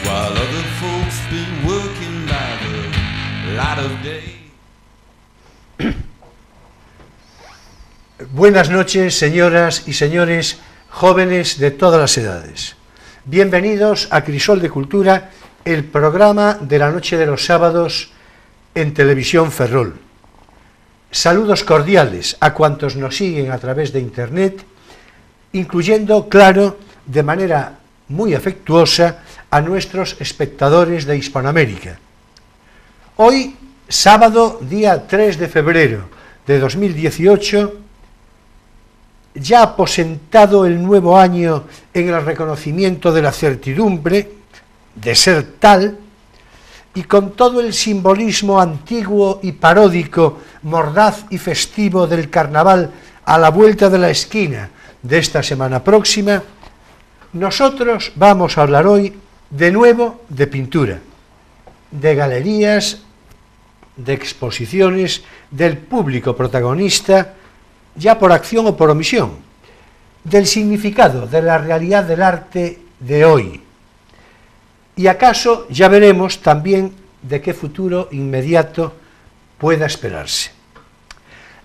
while other folks been working by the light of day. Buenas noches, señoras y señores, jóvenes de todas las edades. Bienvenidos a Crisol de Cultura, el programa de la noche de los sábados en Televisión Ferrol. Saludos cordiales a cuantos nos siguen a través de Internet, incluyendo, claro, de manera muy afectuosa a nuestros espectadores de Hispanoamérica. Hoy, sábado, día 3 de febrero de 2018, ya aposentado el nuevo año en el reconocimiento de la certidumbre de ser tal, y con todo el simbolismo antiguo y paródico, mordaz y festivo del carnaval a la vuelta de la esquina de esta semana próxima, nosotros vamos a hablar hoy de nuevo de pintura, de galerías, de exposiciones, del público protagonista, ya por acción o por omisión, del significado de la realidad del arte de hoy. Y acaso ya veremos también de qué futuro inmediato pueda esperarse.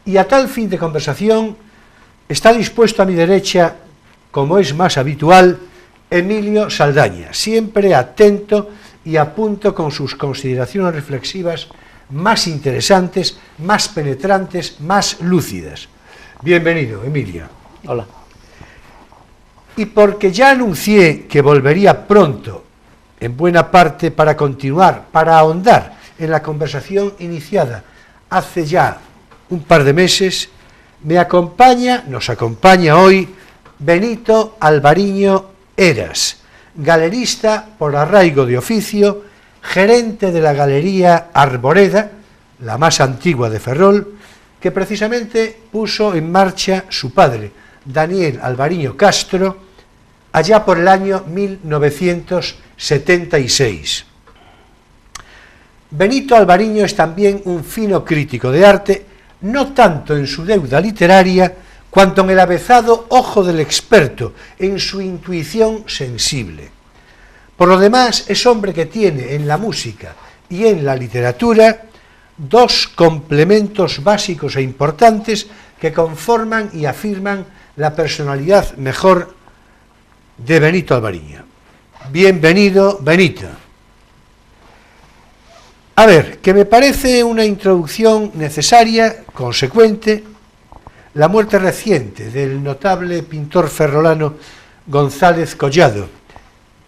Y a tal fin de conversación está dispuesto a mi derecha, como es más habitual, Emilio Saldaña, siempre atento y a punto con sus consideraciones reflexivas más interesantes, más penetrantes, más lúcidas. Bienvenido, Emilio. Hola. Y porque ya anuncié que volvería pronto, en buena parte para continuar, para ahondar en la conversación iniciada hace ya un par de meses, nos acompaña hoy Benito Alvariño Heras, galerista por arraigo de oficio, gerente de la Galería Arboreda, la más antigua de Ferrol, que precisamente puso en marcha su padre, Daniel Alvariño Castro, allá por el año 1976. Benito Alvariño es también un fino crítico de arte, no tanto en su deuda literaria, cuanto en el avezado ojo del experto, en su intuición sensible. Por lo demás, es hombre que tiene en la música y en la literatura dos complementos básicos e importantes que conforman y afirman la personalidad mejor de Benito Alvariño. Bienvenido, Benito. A ver, que me parece una introducción necesaria, consecuente, la muerte reciente del notable pintor ferrolano González Collado,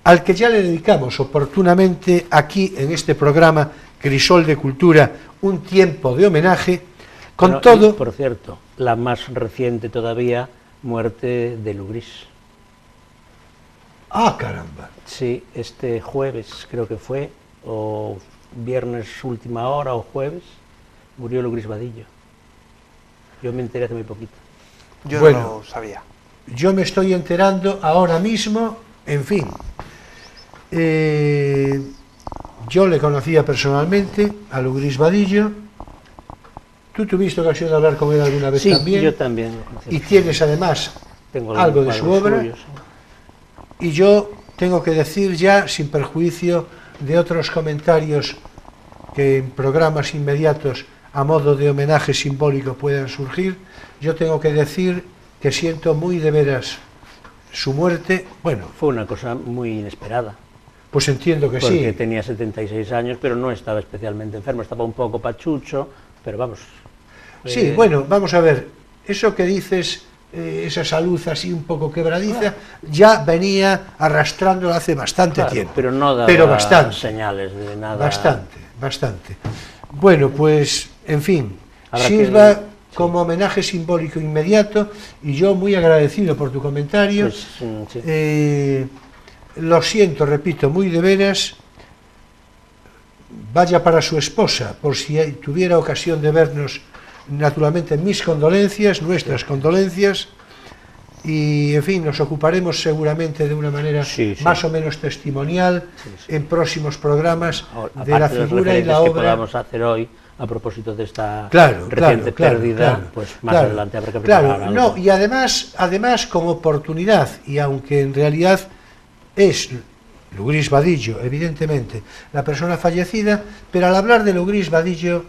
al que ya le dedicamos oportunamente aquí en este programa Crisol de Cultura un tiempo de homenaje, con todo... Y, por cierto, la más reciente todavía, muerte de Lugris. ¡Ah, caramba! Sí, este jueves creo que fue, o viernes última hora o jueves, murió Lugris Vadillo. Yo me enteré hace muy poquito. Yo bueno, no lo sabía. Yo me estoy enterando ahora mismo, en fin. Yo le conocía personalmente a Lugris Vadillo. Tú tuviste ocasión de hablar con él alguna vez. Sí, también. Yo también. Y tienes además algo de su obra. Suyos, sí. Y yo tengo que decir ya, sin perjuicio de otros comentarios que en programas inmediatos a modo de homenaje simbólico puedan surgir, yo tengo que decir que siento muy de veras su muerte. Bueno, fue una cosa muy inesperada. Pues entiendo que porque sí. Porque tenía 76 años, pero no estaba especialmente enfermo, estaba un poco pachucho, pero vamos. Sí, bueno, vamos a ver, eso que dices, esa salud así un poco quebradiza, ya venía arrastrándola hace bastante tiempo. Pero no daba bastante, señales de nada. Bastante. Bueno, pues, en fin, sirva como homenaje simbólico inmediato, y yo muy agradecido por tu comentario. Pues, sí. Lo siento, repito, muy de veras. Vaya para su esposa, por si tuviera ocasión de vernos, naturalmente mis condolencias, nuestras condolencias, y en fin, nos ocuparemos seguramente de una manera más o menos testimonial en próximos programas de la figura y la obra que podamos hacer hoy a propósito de esta reciente pérdida, pues más adelante habrá que preparar algo. No, y además con oportunidad, y aunque en realidad es Lugrís Vadillo, evidentemente, la persona fallecida, pero al hablar de Lugrís Vadillo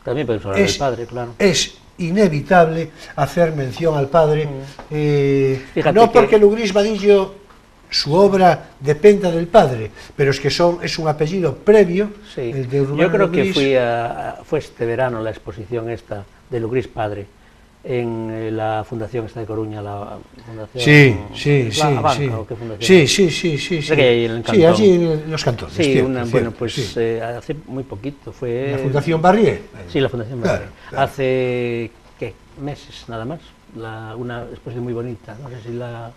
También podemos hablar del padre, claro. es inevitable hacer mención al padre, Fíjate no que- porque Lugrís Vadillo, su obra dependa del padre, pero es que es un apellido previo, Sí. el de Urbano Yo creo que Lugrís. fue este verano la exposición esta de Lugrís Padre en la fundación esta de Coruña, la fundación... Sí, ¿es la Abanca o qué fundación? sí. Sé que hay en el Sí, Cantón. allí en los cantones. Sí, cierto, bueno, cierto, pues sí. hace muy poquito, fue... La Fundación Barrié. Sí, la Fundación Claro, Barrié. claro. Hace, ¿qué? Meses nada más, una exposición muy bonita, no sé si la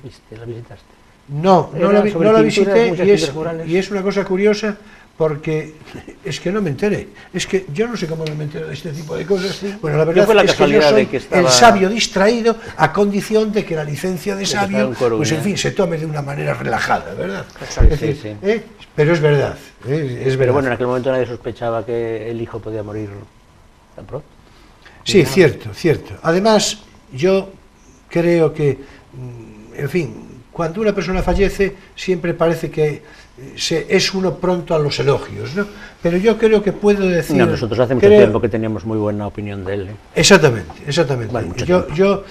viste, la visitaste. No Era la sobre visité pinturas, muchas y pinturas murales. es una cosa curiosa porque es que no me enteré. Es que yo no sé cómo no me entero de este tipo de cosas. Bueno, la verdad Fue la es que yo casualidad soy de que estaba- el sabio distraído a condición de que la licencia de estaba sabio, en Coruña. pues en fin, se tome de una manera relajada, ¿verdad? Exacto, Es decir, sí. Pero es verdad. Es Pero verdad. bueno, en aquel momento nadie sospechaba que el hijo podía morir tan pronto. Sí, cierto. Además, yo creo que, en fin, cuando una persona fallece, siempre parece que es uno pronto a los elogios, ¿no? Pero yo creo que puedo decir... No, nosotros hace mucho tiempo que teníamos muy buena opinión de él. Exactamente. Vale, mucho yo,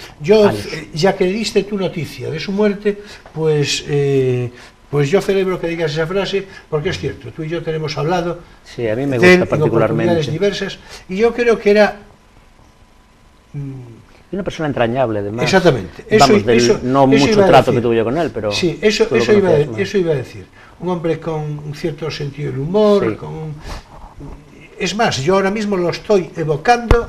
Años. ya que diste tu noticia de su muerte, pues yo celebro que digas esa frase, porque es cierto, tú y yo tenemos hablado Sí, a mí me de él gusta en oportunidades particularmente. diversas, y yo creo que era... Y una persona entrañable, además. Exactamente. Vamos, no eso mucho iba a trato decir. que tuve yo con él, pero... Sí, eso tú lo conocías más. iba a decir. Un hombre con un cierto sentido del humor, Sí. Es más, yo ahora mismo lo estoy evocando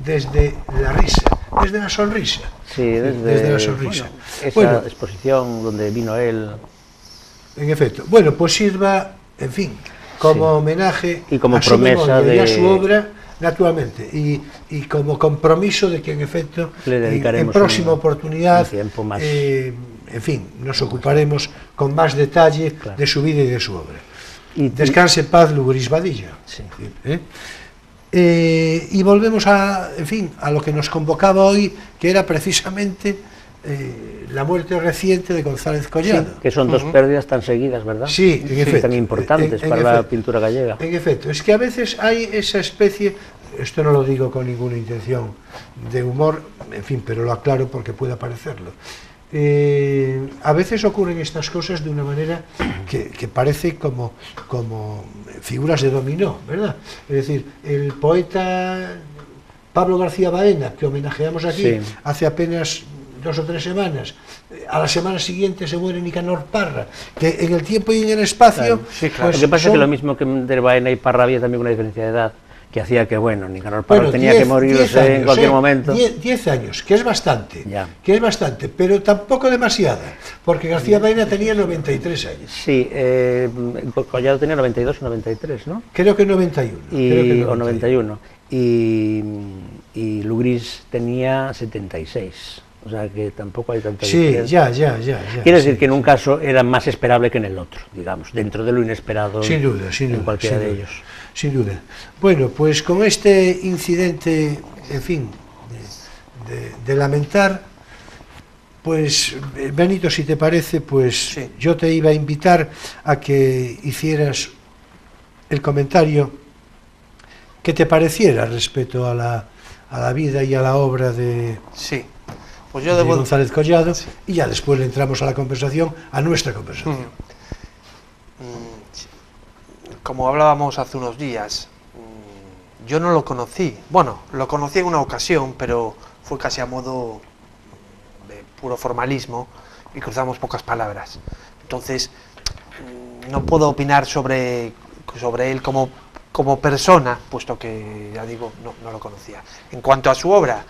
desde la risa, desde la sonrisa. Sí, desde la sonrisa. Esa Bueno, exposición donde vino él... en efecto. Bueno, pues sirva, en fin, como Sí. homenaje Y como a su promesa memoria y a de- su obra, naturalmente, y como compromiso de que en efecto Le dedicaremos en próxima un oportunidad tiempo más. en fin, nos ocuparemos con más detalle Claro. de su vida y de su obra. Y- Descanse en paz, Lugrís Vadillo. Sí. Y volvemos en fin, a lo que nos convocaba hoy, que era precisamente la muerte reciente de González Sí, Collado. que son dos pérdidas tan seguidas, ¿verdad? Sí, en efecto. tan importantes En para la efecto. pintura gallega. En efecto, es que a veces hay esa especie, esto no lo digo con ninguna intención de humor, en fin, pero lo aclaro porque puede parecerlo. A veces ocurren estas cosas de una manera que parece como figuras de dominó, ¿verdad? Es decir, el poeta Pablo García Baena, que homenajeamos aquí Sí. hace apenas 2 o 3 semanas, a la semana siguiente se muere Nicanor Parra, que en el tiempo y en el espacio... Claro. Sí, claro. Lo que pasa es son- que lo mismo que de Baena y Parra había también una diferencia de edad, que hacía que, bueno, Nicanor Parra Bueno, tenía 10 que morirse 10 años, en cualquier momento. 10 años, que es bastante, Ya. pero tampoco demasiada, porque García Baena tenía 93 años, Sí, Collado tenía 92 o 93, ¿no? creo que 91. creo que O 91. Y Lugrís tenía 76. O sea que tampoco hay tanta Sí, diferencia. ya. Quiere decir sí, que en un caso era más esperable que en el otro, digamos, dentro de lo inesperado sin duda, en cualquiera sin de duda, ellos. sin duda. Bueno, pues con este incidente, en fin, de lamentar, pues Benito, si te parece, pues Sí. yo te iba a invitar a que hicieras el comentario que te pareciera respecto a la vida y a la obra de Sí, pues yo de debo... González Collado, y ya después le entramos a la conversación, a nuestra conversación. Como hablábamos hace unos días, yo no lo conocí. Bueno, lo conocí en una ocasión, pero fue casi a modo de puro formalismo y cruzamos pocas palabras. Entonces, no puedo opinar sobre él como persona, puesto que, ya digo, no lo conocía. En cuanto a su obra,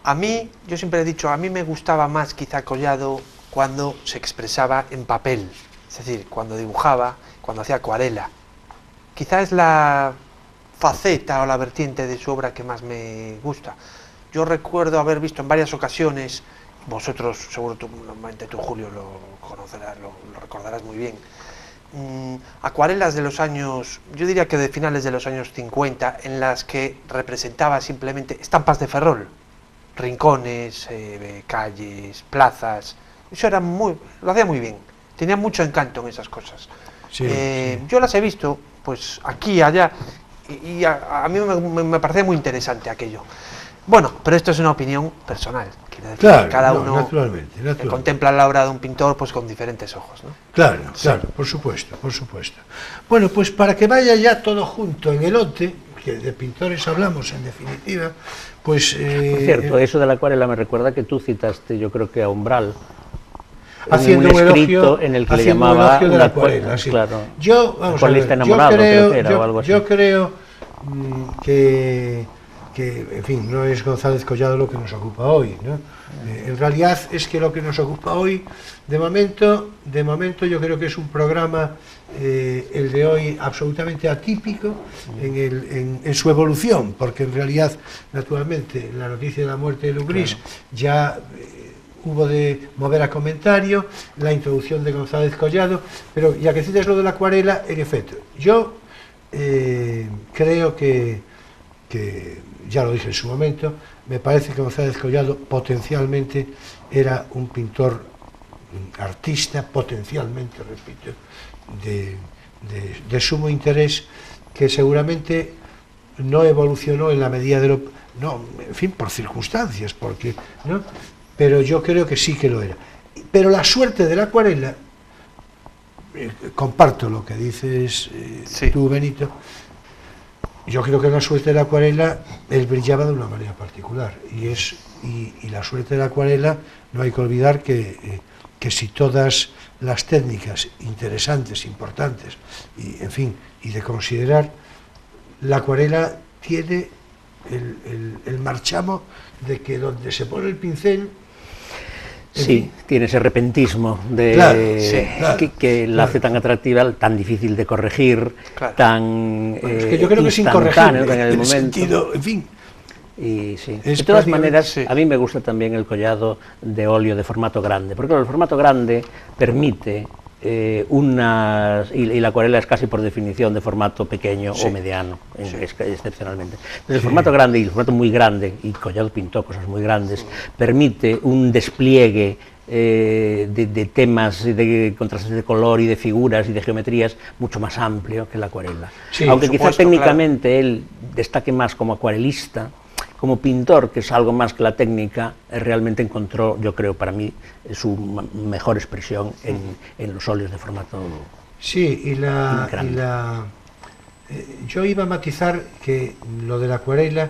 a mí, yo siempre he dicho, a mí me gustaba más quizá Collado cuando se expresaba en papel, es decir, cuando dibujaba, cuando hacía acuarela. Quizá es la faceta o la vertiente de su obra que más me gusta. Yo recuerdo haber visto en varias ocasiones, vosotros seguro normalmente tú, Julio, lo conocerás, lo recordarás muy bien, acuarelas de los años, yo diría que de finales de los años 50, en las que representaba simplemente estampas de Ferrol, rincones, calles, plazas, Eso era lo hacía muy bien. Tenía mucho encanto en esas cosas. Sí, sí. Yo las he visto, pues aquí, allá, y a mí me parece muy interesante aquello. Bueno, pero esto es una opinión personal. Quiero decir, Claro, que cada no, uno naturalmente. contempla la obra de un pintor pues con diferentes ojos, ¿no? Claro, claro, por supuesto, por supuesto. Bueno, pues para que vaya ya todo junto en el lote, que de pintores hablamos en definitiva, pues... Por cierto, eso de la acuarela me recuerda que tú citaste, yo creo que a Umbral, haciendo en un un escrito elogio, en el que le haciendo un llamaba elogio de la una acuarela, sí. claro. Yo, vamos a ver, Acuarelista enamorado, creo que era, o algo así. yo creo que, en fin, no es González Collado lo que nos ocupa hoy, ¿no? En realidad es que lo que nos ocupa hoy, de momento yo creo que es un programa, el de hoy, absolutamente atípico en su evolución, porque en realidad, naturalmente, la noticia de la muerte de Lugrís ya hubo de mover a comentario, la introducción de González Collado, pero ya que citas lo de la acuarela, en efecto, yo creo que ya lo dije en su momento, me parece que González Collado potencialmente era un pintor artista, potencialmente, repito, de sumo interés, que seguramente no evolucionó en la medida de lo... No, en fin, por circunstancias, porque... ¿no? Pero yo creo que sí que lo era. Pero la suerte de la acuarela, comparto lo que dices Sí. tú, Benito, yo creo que la suerte de la acuarela, él brillaba de una manera particular, y la suerte de la acuarela, no hay que olvidar que si todas las técnicas interesantes, importantes, y en fin, y de considerar, la acuarela tiene el marchamo de que donde se pone el pincel... Sí, tiene ese repentismo de Claro, sí, claro, que la hace tan atractiva, tan difícil de corregir, Claro. tan Bueno, es que yo creo que es instantáneo incorregible en el en el momento. sentido, en fin. Y sí. Es De todas prácticamente- maneras, sí. a mí me gusta también el collado de óleo de formato grande, porque claro, el formato grande permite y la acuarela es casi por definición de formato pequeño o mediano, excepcionalmente. Entonces, el formato grande y el formato muy grande, y Collado pintó cosas muy grandes, permite un despliegue de temas, de contrastes de color y de figuras y de geometrías mucho más amplio que la acuarela. Sí, Aunque por quizá supuesto, técnicamente él destaque más como acuarelista, como pintor, que es algo más que la técnica, realmente encontró, yo creo, para mí, su mejor expresión en los óleos de formato. Sí, yo iba a matizar que lo de la acuarela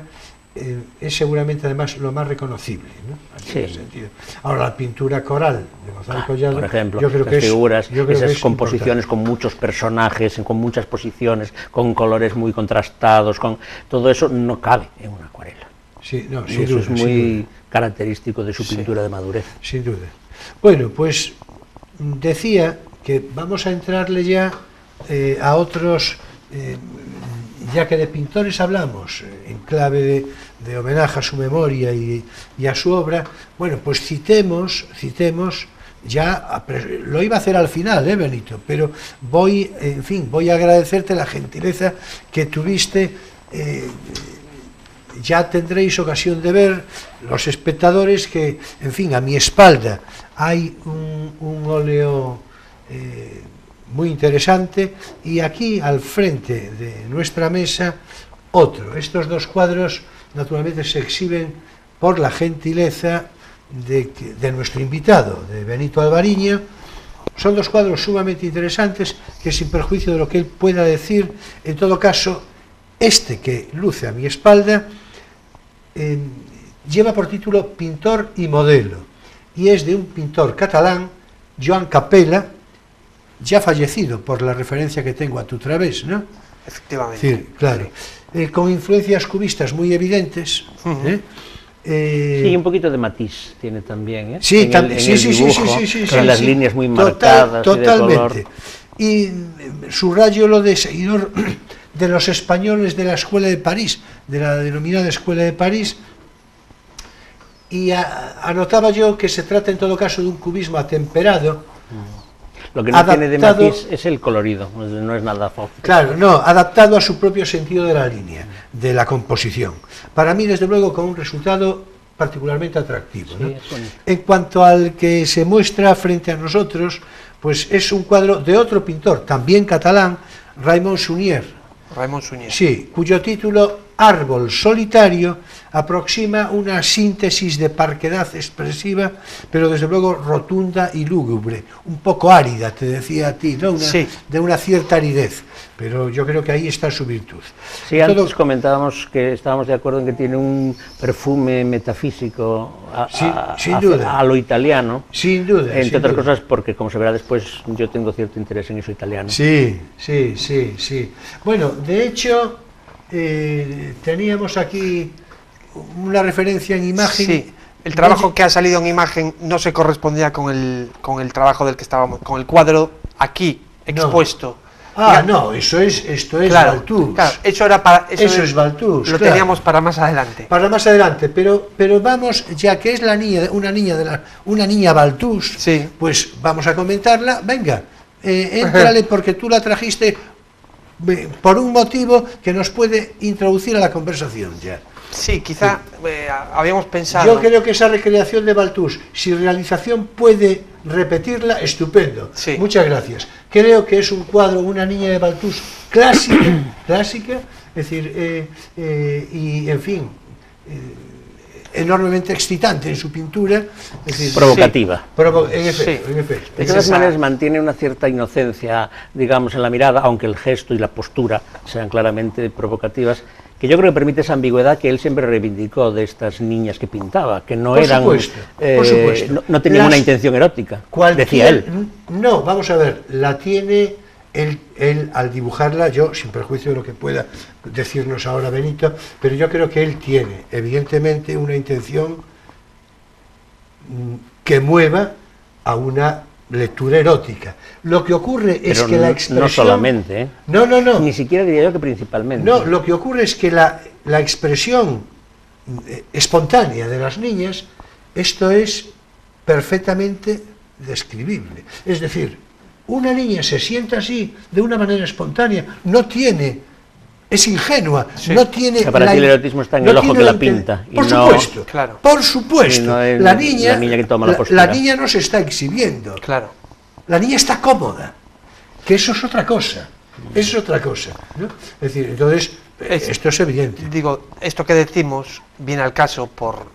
es seguramente además lo más reconocible, ¿no? Así, Sí. en ese sentido. Ahora, la pintura coral de González Collado, Por ejemplo, yo creo las que figuras, yo creo que esas es composiciones importante. con muchos personajes, con muchas posiciones, con colores muy contrastados, con todo eso no cabe en una acuarela. Sí, no, Y sin eso duda, es sin muy duda, característico de su pintura de madurez. sin duda. Bueno, pues decía que vamos a entrarle ya a otros, ya que de pintores hablamos, en clave de homenaje a su memoria y a su obra, bueno, pues citemos ya, lo iba a hacer al final, Benito, pero voy a agradecerte la gentileza que tuviste. Ya tendréis ocasión de ver, los espectadores, que, en fin, a mi espalda hay un óleo muy interesante, y aquí al frente de nuestra mesa otro. Estos dos cuadros naturalmente se exhiben por la gentileza de nuestro invitado, de Benito Alvariño. Son dos cuadros sumamente interesantes que, sin perjuicio de lo que él pueda decir, en todo caso, este que luce a mi espalda lleva por título Pintor y Modelo, y es de un pintor catalán, Joan Capella, ya fallecido, por la referencia que tengo a tu través, ¿no? Efectivamente. Sí, claro. Con influencias cubistas muy evidentes. Sí, un poquito de matiz tiene también, ¿eh? Sí, en las líneas muy marcadas, totalmente. Y de Y color. subrayo lo de seguidor de los españoles de la Escuela de París, de la denominada Escuela de París, y anotaba yo que se trata en todo caso de un cubismo atemperado. Lo que no tiene de adaptado- matiz es el colorido, no es nada fácil. Claro, no, adaptado a su propio sentido de la línea, de la composición. Para mí, desde luego, con un resultado particularmente atractivo, ¿no? es bonito. En cuanto al que se muestra frente a nosotros, pues es un cuadro de otro pintor, también catalán, Raymond Sunyer. Raymond Sunyer. Sí, cuyo título, Árbol solitario, aproxima una síntesis de parquedad expresiva, pero desde luego rotunda y lúgubre, un poco árida, te decía a ti, ¿no? Sí. De una cierta aridez, pero yo creo que ahí está su virtud. Sí, antes comentábamos que estábamos de acuerdo en que tiene un perfume metafísico Sin duda. a lo italiano, Sin duda. entre sin otras duda. cosas porque, como se verá después, yo tengo cierto interés en eso italiano. Sí. Bueno, de hecho, teníamos aquí una referencia en imagen. Sí, el trabajo que ha salido en imagen no se correspondía con el trabajo del que estábamos, con el cuadro aquí expuesto. No, esto es Claro, Balthus. claro, eso es Balthus. Lo claro. teníamos para más adelante. Para más adelante, pero vamos, ya que es una niña Balthus, Sí. pues vamos a comentarla. Venga, éntrale porque tú la trajiste por un motivo que nos puede introducir a la conversación ya. Sí, quizá habíamos pensado. Yo creo que esa recreación de Balthus, si realización puede repetirla, estupendo. Sí. Muchas gracias. Creo que es un cuadro, una niña de Balthus clásica, es decir, y en fin, enormemente excitante en su pintura, es decir, Provocativa. En efecto, Sí. en efecto. De todas maneras mantiene una cierta inocencia, digamos, en la mirada, aunque el gesto y la postura sean claramente provocativas, que yo creo que permite esa ambigüedad que él siempre reivindicó de estas niñas que pintaba, que no Por eran, supuesto, por supuesto. no tenían una intención erótica, decía él. No, vamos a ver, la tiene él al dibujarla, yo, sin perjuicio de lo que pueda decirnos ahora Benito, pero yo creo que él tiene, evidentemente, una intención que mueva a una lectura erótica. Lo que ocurre es que la expresión... No solamente, ¿eh? No. Ni siquiera diría yo que principalmente. No, lo que ocurre es que la expresión espontánea de las niñas, esto es perfectamente describible. Es decir, una niña se sienta así de una manera espontánea, es ingenua, Sí. no tiene... Que para ti el erotismo está en el ojo que la pinta, y Por no- supuesto, Claro. por supuesto. Y no en la niña que toma la postura. la niña no se está exhibiendo. Claro. La niña está cómoda, que eso es otra cosa. Eso es otra cosa, ¿no? Es decir, entonces, esto es evidente. Digo, esto que decimos viene al caso,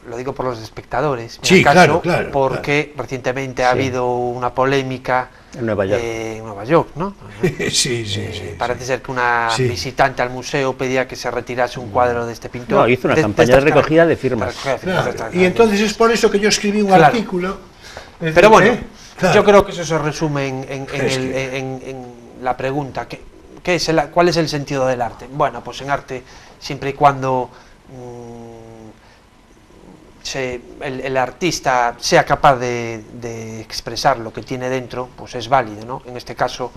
lo digo por los espectadores, viene Sí, al caso claro, porque recientemente ha habido una polémica En Nueva York. en Nueva York, ¿no? Sí. Parece ser que una Sí. visitante al museo pedía que se retirase un cuadro de este pintor. No, hizo una campaña de estas recogida de características. firmas. De recogida de Claro, estas y entonces es por eso que yo escribí un Claro. artículo. Es Pero decir, bueno, claro. yo creo que eso se resume en Es que- en la pregunta. ¿Cuál es el sentido del arte? Bueno, pues en arte, siempre y cuando el artista sea capaz de expresar lo que tiene dentro, pues es válido, ¿no? En este caso,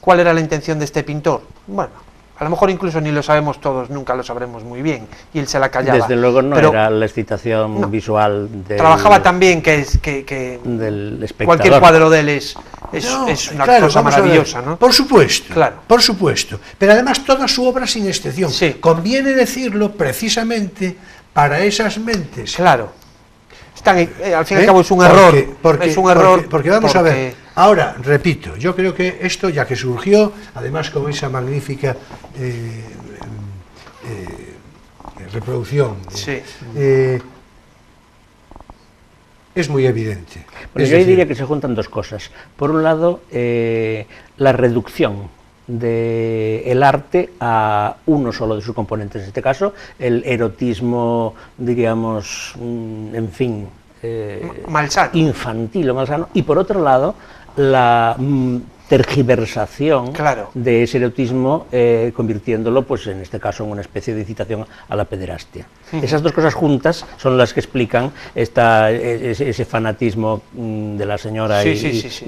¿cuál era la intención de este pintor? Bueno, a lo mejor incluso ni lo sabemos todos, nunca lo sabremos muy bien, y él se la callaba. Desde luego no pero era la excitación no. visual del, trabajaba tan bien que del espectador. cualquier cuadro de él es No, una claro, cosa vamos a ver. maravillosa, ¿no? Por supuesto, Claro. por supuesto. Pero además toda su obra sin excepción. Sí. Conviene decirlo precisamente para esas mentes. Claro. Al fin y ¿Eh? al cabo es un error. Porque, es un error. porque vamos a ver, ahora, repito, yo creo que esto, ya que surgió, además con esa magnífica reproducción, Sí. es muy evidente. Bueno, Es yo ahí decir, diría que se juntan dos cosas. Por un lado, la reducción del arte a uno solo de sus componentes, en este caso, el erotismo, diríamos, en fin, Malsano. infantil o malsano, y por otro lado, la tergiversación Claro. de ese erotismo, convirtiéndolo, pues en este caso, en una especie de incitación a la pederastia. Esas dos cosas juntas son las que explican ese fanatismo de la señora Sí, y, sí, sí, sí.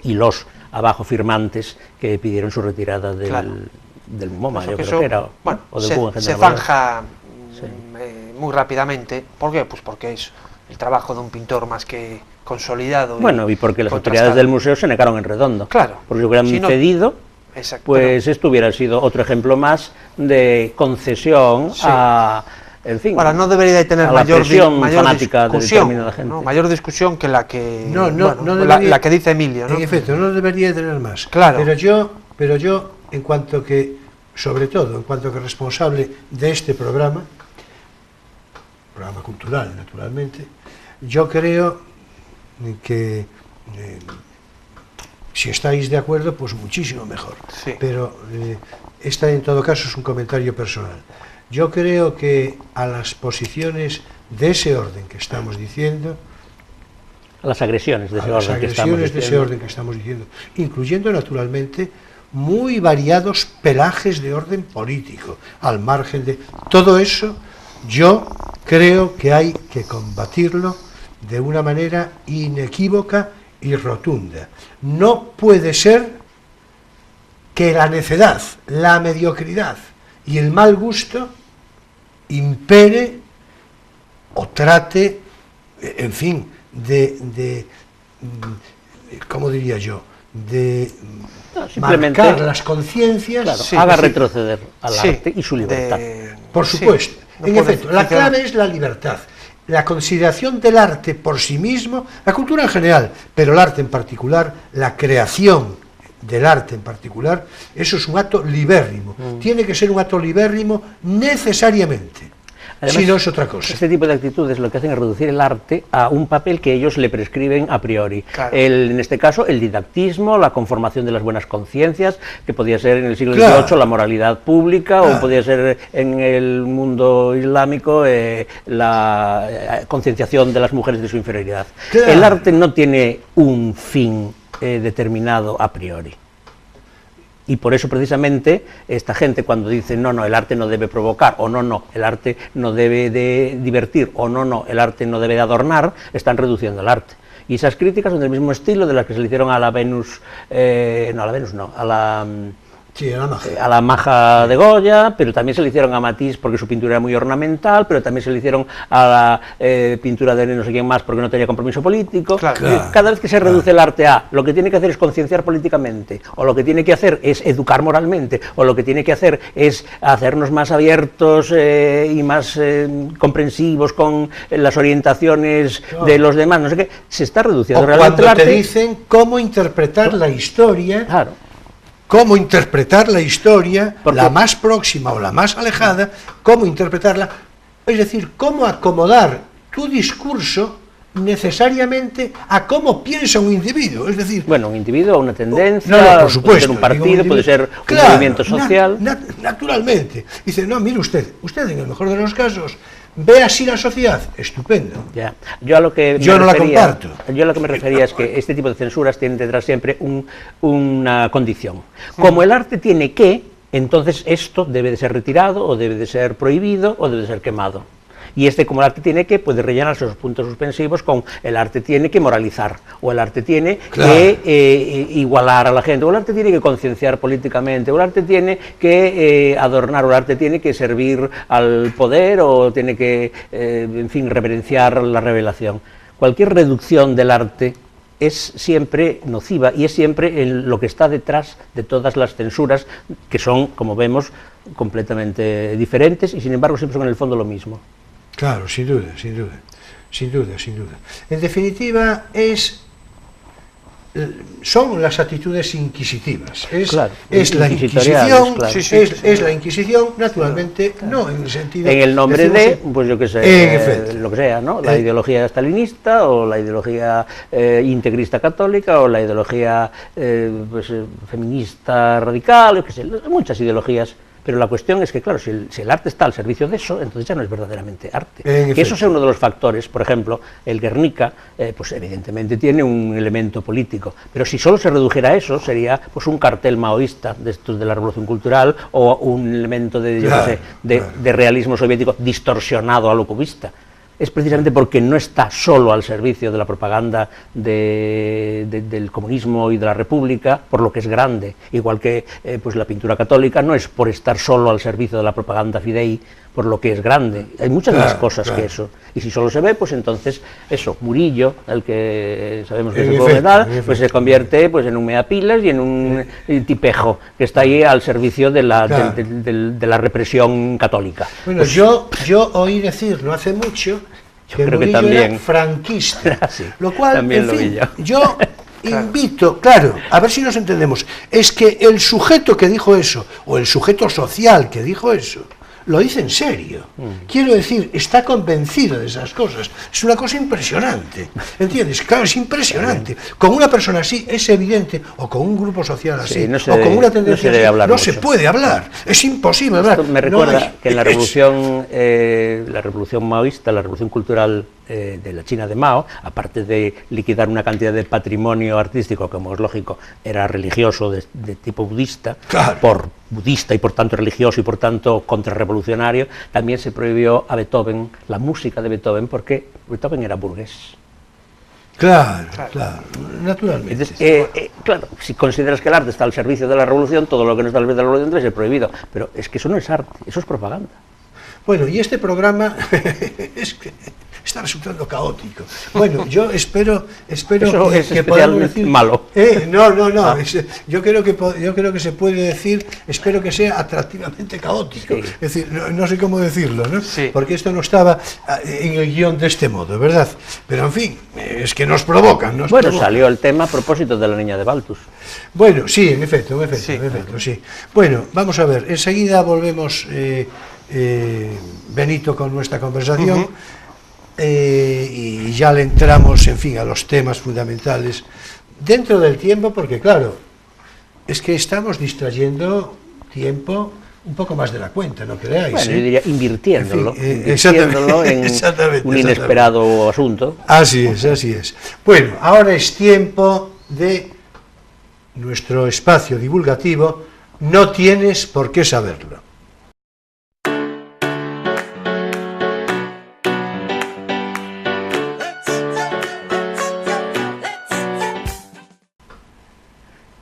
y los abajo firmantes que pidieron su retirada Claro. del MoMA, Eso yo que creo que era, bueno, o del Guggenheim se de Nueva York. zanja muy rápidamente. ¿Por qué? Pues porque es el trabajo de un pintor más que consolidado. Bueno, y porque las contrastado. autoridades del museo se negaron en redondo. Claro. Porque si hubieran Si no- cedido, Exacto. pues esto hubiera sido otro ejemplo más de concesión Sí. a en fin, Ahora, no debería de tener a la mayor presión fanática de discusión, determinada gente. ¿no? Mayor discusión que la que No la, debería- la que dice Emilio, ¿no? En efecto, no debería tener más. Claro. Pero yo, en cuanto que, sobre todo, en cuanto que responsable de este programa cultural, naturalmente, yo creo que si estáis de acuerdo, pues muchísimo mejor. Sí. Pero esta, en todo caso, es un comentario personal. Yo creo que a las posiciones de ese orden que estamos diciendo, a las agresiones de ese a las orden que estamos agresiones de ese diciendo. orden que estamos diciendo, incluyendo naturalmente muy variados pelajes de orden político, al margen de todo eso. Yo creo que hay que combatirlo de una manera inequívoca y rotunda. No puede ser que la necedad, la mediocridad y el mal gusto impere o trate, en fin, ¿cómo diría yo?, de No, simplemente, marcar las conciencias. claro, Sí, haga sí. retroceder al Sí, arte y su libertad. Por sí, supuesto. no En puede efecto, la funcionar. clave es la libertad. La consideración del arte por sí mismo, la cultura en general, pero el arte en particular, la creación del arte en particular, eso es un acto libérrimo. Tiene que ser un acto libérrimo necesariamente. Además, Si no es otra cosa. Este tipo de actitudes lo que hacen es reducir el arte a un papel que ellos le prescriben a priori. Claro. En este caso, el didactismo, la conformación de las buenas conciencias, que podía ser en el siglo Claro. XVIII la moralidad pública, Claro. o podía ser en el mundo islámico la concienciación de las mujeres de su inferioridad. Claro. El arte no tiene un fin determinado a priori. Y por eso precisamente esta gente cuando dice no, el arte no debe provocar, o no, el arte no debe de divertir, o no, el arte no debe de adornar, están reduciendo el arte. Y esas críticas son del mismo estilo de las que se le hicieron a la Venus, Sí, a la magia. a la Maja de Goya, pero también se le hicieron a Matisse porque su pintura era muy ornamental, pero también se le hicieron a la pintura de no sé quién más porque no tenía compromiso político. Claro. Claro. Cada vez que se reduce el arte a lo que tiene que hacer es concienciar políticamente, o lo que tiene que hacer es educar moralmente, o lo que tiene que hacer es hacernos más abiertos y más comprensivos con las orientaciones de los demás, no sé qué, se está reduciendo O realmente cuando el te arte. dicen cómo interpretar la historia, Claro. cómo interpretar la historia, Porque- la más próxima o la más alejada, cómo interpretarla, es decir, cómo acomodar tu discurso necesariamente a cómo piensa un individuo, es decir, Bueno, un individuo, una tendencia, por puede supuesto, ser un digo, partido, individuo. puede ser un Claro, movimiento social. naturalmente. Dice, no, mire usted en el mejor de los casos, ve así la sociedad, estupendo. Ya. Yo a lo que Yo me no la refería- comparto. Yo a lo que me refería es que este tipo de censuras tienen detrás siempre una condición. Como el arte tiene que, entonces esto debe de ser retirado, o debe de ser prohibido, o debe de ser quemado. Y como el arte tiene que, puede rellenarse los puntos suspensivos con el arte tiene que moralizar, o el arte tiene Claro. que igualar a la gente, o el arte tiene que concienciar políticamente, o el arte tiene que adornar, o el arte tiene que servir al poder, o tiene que, en fin, reverenciar la revelación. Cualquier reducción del arte es siempre nociva y es siempre lo que está detrás de todas las censuras, que son, como vemos, completamente diferentes y sin embargo siempre son en el fondo lo mismo. Claro, sin duda. En definitiva, son las actitudes inquisitivas. Claro, es la inquisitoriales, Inquisición, claro. Sí, sí, es la Inquisición, naturalmente, no en el sentido... En el nombre decimos, pues yo qué sé, En efecto. lo que sea, ¿no? La Eh, ideología stalinista, o la ideología integrista católica, o la ideología feminista radical, yo qué sé, muchas ideologías. Pero la cuestión es que, claro, si el arte está al servicio de eso, entonces ya no es verdaderamente arte. En Que efecto. eso sea uno de los factores. Por ejemplo, el Guernica, pues evidentemente tiene un elemento político, pero si solo se redujera a eso, sería pues un cartel maoísta de estos de la Revolución Cultural, o un elemento de, yo qué Claro, sé, claro. de realismo soviético distorsionado a lo cubista. es precisamente porque no está solo al servicio de la propaganda del comunismo y de la república, por lo que es grande, igual que pues la pintura católica no es por estar solo al servicio de la propaganda fidei, por lo que es grande. Hay muchas más cosas que eso. Y si solo se ve, pues entonces eso, Murillo, el que sabemos que es tal, pues se convierte pues en un meapilas y en un tipejo que está ahí al servicio de la represión católica. Bueno, pues, yo oí decir no hace mucho que Murillo era franquista, sí, lo cual, también en fin, yo invito, claro, a ver si nos entendemos, es que el sujeto que dijo eso, o el sujeto social que dijo eso, lo dice en serio. Quiero decir, está convencido de esas cosas. Es una cosa impresionante. ¿Entiendes? Claro, es impresionante. Con una persona así es evidente, o con un grupo social así, o con una tendencia así, no se puede hablar. Es imposible hablar. Esto me recuerda que en la revolución maoísta, la revolución cultural de la China de Mao, aparte de liquidar una cantidad de patrimonio artístico, como es lógico, era religioso de tipo budista, por budista y por tanto religioso y por tanto contrarrevolucionario, también se prohibió a Beethoven, la música de Beethoven, porque Beethoven era burgués. Claro, naturalmente. Entonces, claro, si consideras que el arte está al servicio de la revolución, todo lo que no está al servicio de la revolución debe ser prohibido, pero es que eso no es arte, eso es propaganda. Bueno, y este programa es que está resultando caótico. Bueno, yo espero que podamos decir malo. No. Yo creo que se puede decir, espero que sea atractivamente caótico. Sí. Es decir, no sé cómo decirlo, ¿no? Sí. Porque esto no estaba en el guión de este modo, ¿verdad? Pero en fin, es que nos provocan. Salió el tema a propósito de la niña de Baltus. Bueno, sí, en efecto, sí. Bueno, vamos a ver, enseguida volvemos, Benito, con nuestra conversación. Y ya le entramos, en fin, a los temas fundamentales dentro del tiempo, porque claro, es que estamos distrayendo tiempo un poco más de la cuenta, ¿no creáis? Bueno, yo diría invirtiéndolo, en un inesperado asunto. Así es. Bueno, ahora es tiempo de nuestro espacio divulgativo, No tienes por qué saberlo.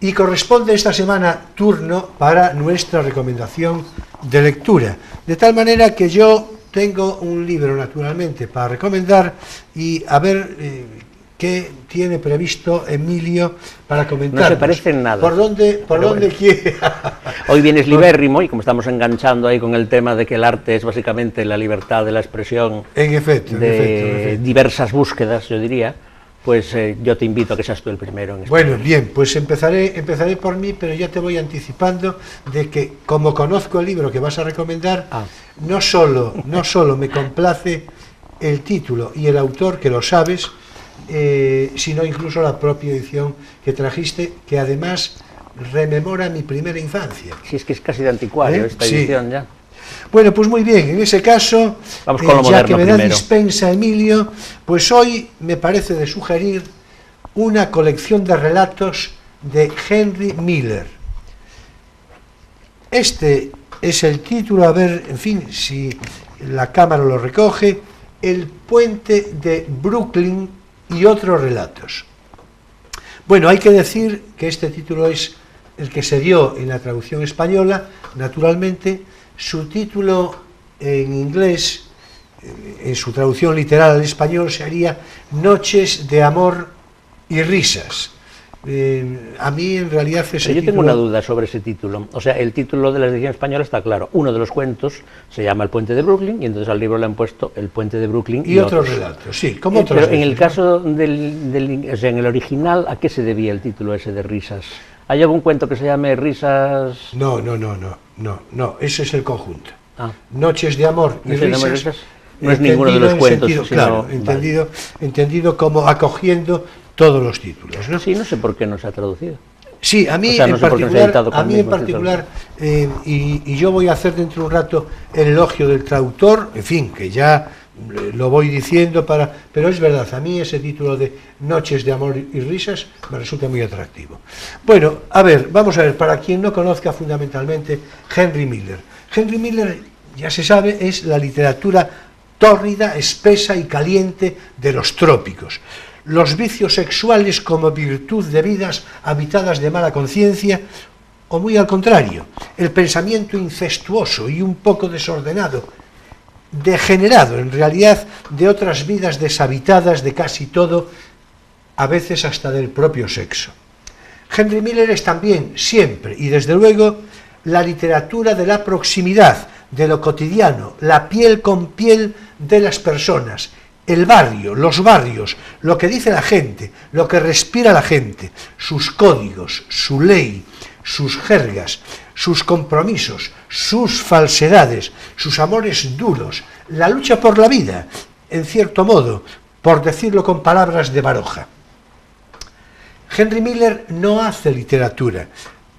Y corresponde esta semana turno para nuestra recomendación de lectura, de tal manera que yo tengo un libro naturalmente para recomendar y a ver qué tiene previsto Emilio para comentar. No se parece en nada. ¿Por dónde quiere? Hoy vienes libérrimo y como estamos enganchando ahí con el tema de que el arte es básicamente la libertad de la expresión, en efecto. Diversas búsquedas, yo diría. Pues yo te invito a que seas tú el primero en esto. Bueno, bien, pues empezaré por mí, pero ya te voy anticipando de que, como conozco el libro que vas a recomendar, no solo me complace el título y el autor, que lo sabes, sino incluso la propia edición que trajiste, que además rememora mi primera infancia. Sí, es que es casi de anticuario esta edición ya. Bueno, pues muy bien, en ese caso, vamos con lo ya que me da primero. Dispensa, Emilio, pues hoy me parece de sugerir una colección de relatos de Henry Miller. Este es el título, a ver, en fin, si la cámara lo recoge, El puente de Brooklyn y otros relatos. Bueno, hay que decir que este título es el que se dio en la traducción española, naturalmente. Su título en inglés, en su traducción literal al español, sería Noches de amor y risas. A mí en realidad ese yo tengo una duda sobre ese título. O sea, el título de la edición española está claro. Uno de los cuentos se llama El puente de Brooklyn y entonces al libro le han puesto El puente de Brooklyn y otros relatos, sí, como otros. Pero en el caso o sea, en el original, ¿a qué se debía el título ese de risas? ¿Hay algún cuento que se llame Risas? No, ese es el conjunto. Noches de amor y risas. No es ninguno de los cuentos, sentido, claro, entendido como acogiendo todos los títulos, ¿no? Sí, no sé por qué no se ha traducido. Sí, a mí en particular, y yo voy a hacer dentro de un rato el elogio del traductor, en fin, que ya lo voy diciendo, pero es verdad, a mí ese título de Noches de amor y risas me resulta muy atractivo. Bueno, a ver, vamos a ver, para quien no conozca fundamentalmente Henry Miller. Henry Miller, ya se sabe, es la literatura tórrida, espesa y caliente de los trópicos. Los vicios sexuales como virtud de vidas habitadas de mala conciencia, o muy al contrario, el pensamiento incestuoso y un poco desordenado, degenerado en realidad de otras vidas deshabitadas de casi todo, a veces hasta del propio sexo. Henry Miller es también, siempre y desde luego, la literatura de la proximidad, de lo cotidiano, la piel con piel de las personas, el barrio, los barrios, lo que dice la gente, lo que respira la gente, sus códigos, su ley, sus jergas, sus compromisos, sus falsedades, sus amores duros, la lucha por la vida, en cierto modo, por decirlo con palabras de Baroja. Henry Miller no hace literatura,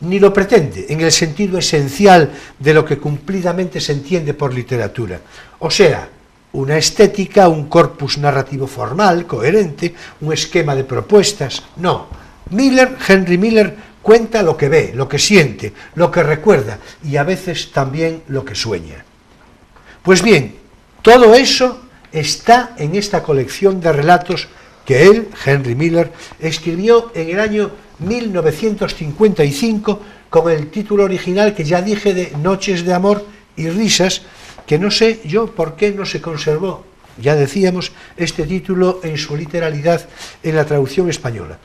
ni lo pretende en el sentido esencial de lo que cumplidamente se entiende por literatura, o sea, una estética, un corpus narrativo formal, coherente, un esquema de propuestas. No, Henry Miller cuenta lo que ve, lo que siente, lo que recuerda y a veces también lo que sueña. Pues bien, todo eso está en esta colección de relatos que él, Henry Miller, escribió en el año 1955 con el título original que ya dije de Noches de amor y risas, que no sé yo por qué no se conservó, ya decíamos, este título en su literalidad en la traducción española.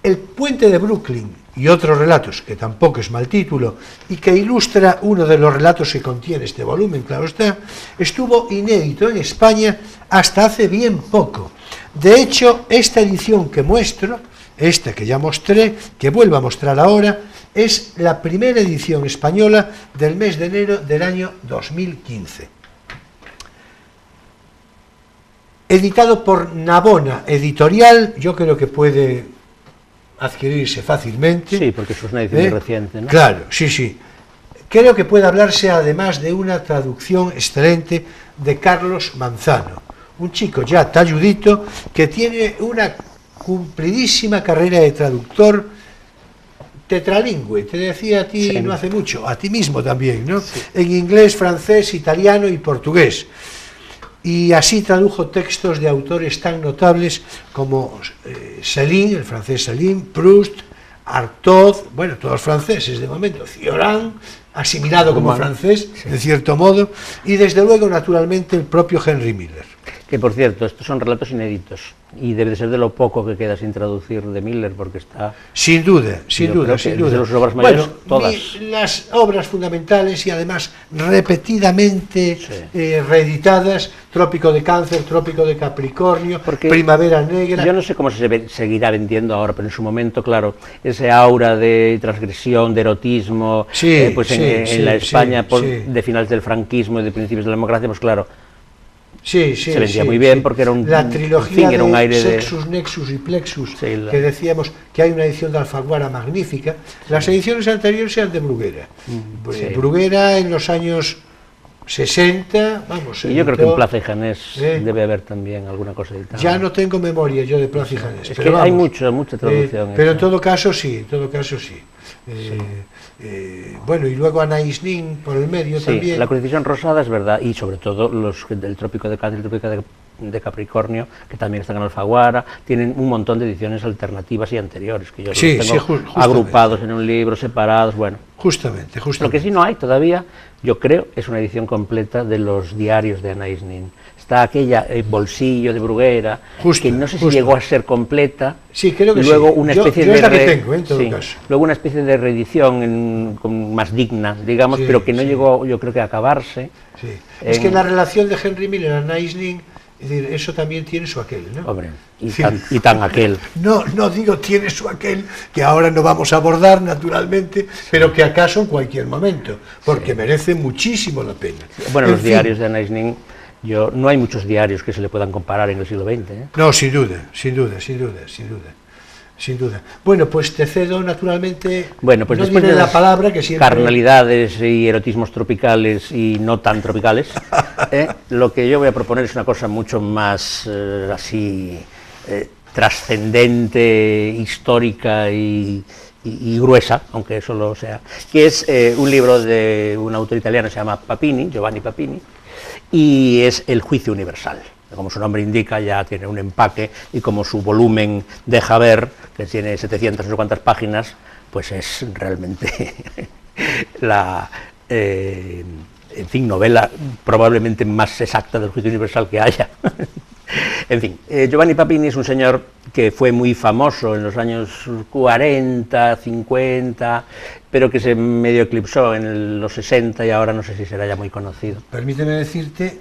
El puente de Brooklyn y otros relatos, que tampoco es mal título, y que ilustra uno de los relatos que contiene este volumen, claro está, estuvo inédito en España hasta hace bien poco. De hecho, esta edición que muestro, esta que ya mostré, que vuelvo a mostrar ahora, es la primera edición española del mes de enero del año 2015. Editado por Navona Editorial, yo creo que puede adquirirse fácilmente. Sí, porque eso es una edición muy reciente, ¿no? Claro, sí, sí. Creo que puede hablarse además de una traducción excelente de Carlos Manzano, un chico ya talludito que tiene una cumplidísima carrera de traductor tetralingüe, te decía a ti no hace mucho, a ti mismo también, ¿no? Sí. En inglés, francés, italiano y portugués. Y así tradujo textos de autores tan notables como Céline, el francés Céline, Proust, Artaud, bueno, todos franceses de momento, Cioran, asimilado como francés, sí, de cierto modo, y desde luego, naturalmente, el propio Henry Miller. Que, por cierto, estos son relatos inéditos, y debe de ser de lo poco que queda sin traducir de Miller, porque está... Sin duda, sin duda, sin duda. De las obras mayores, bueno, todas. Las obras fundamentales y además repetidamente reeditadas, Trópico de Cáncer, Trópico de Capricornio, porque Primavera Negra... Yo no sé cómo se seguirá vendiendo ahora, pero en su momento, claro, ese aura de transgresión, de erotismo, sí, pues en la España de finales del franquismo y de principios de la democracia, pues claro, se vendía muy bien porque era un, la trilogía era un aire Sexus, Nexus y Plexus, que decíamos que hay una edición de Alfaguara magnífica. Las ediciones anteriores eran de Bruguera. Bruguera en los años 60, vamos. Y yo creo que en Plaza y Janés debe haber también alguna cosa editada. Ya no tengo memoria yo de Plaza y Janés. Es que hay mucha traducción. Pero en todo caso sí, bueno, y luego Anaïs Nin por el medio también. La Crucifixión Rosada es verdad, y sobre todo los del Trópico de Cáncer, el Trópico de Capricornio, que también están en Alfaguara, tienen un montón de ediciones alternativas y anteriores, que yo los tengo agrupados en un libro, separados, bueno. Justamente. Lo que sí no hay todavía, yo creo, es una edición completa de los diarios de Anaïs Nin. Está aquella Bolsillo de Bruguera, que no sé si llegó a ser completa. Sí, creo que y luego una especie de tengo, en todo caso. Luego una especie de reedición más digna, digamos, pero que no llegó, yo creo que a acabarse. Sí. Es que la relación de Henry Miller a Anaïs Nin, es decir, eso también tiene su aquel, ¿no? Hombre, y tan aquel. No digo tiene su aquel, que ahora no vamos a abordar, naturalmente, pero que acaso en cualquier momento, porque merece muchísimo la pena. Bueno, los diarios de Anaïs Nin, no hay muchos diarios que se le puedan comparar en el siglo XX. No, sin duda. Bueno, pues te cedo naturalmente. Bueno, pues no después de la palabra que siempre... carnalidades y erotismos tropicales y no tan tropicales, lo que yo voy a proponer es una cosa mucho más trascendente, histórica y gruesa, aunque eso lo sea, que es un libro de un autor italiano que se llama Papini, Giovanni Papini, y es El juicio universal. Como su nombre indica, ya tiene un empaque, y como su volumen deja ver, que tiene 700 no sé cuántas páginas, pues es realmente la novela probablemente más exacta del juicio universal que haya. En fin, Giovanni Papini es un señor que fue muy famoso en los años 40, 50, pero que se medio eclipsó en los 60 y ahora no sé si será ya muy conocido. Permíteme decirte,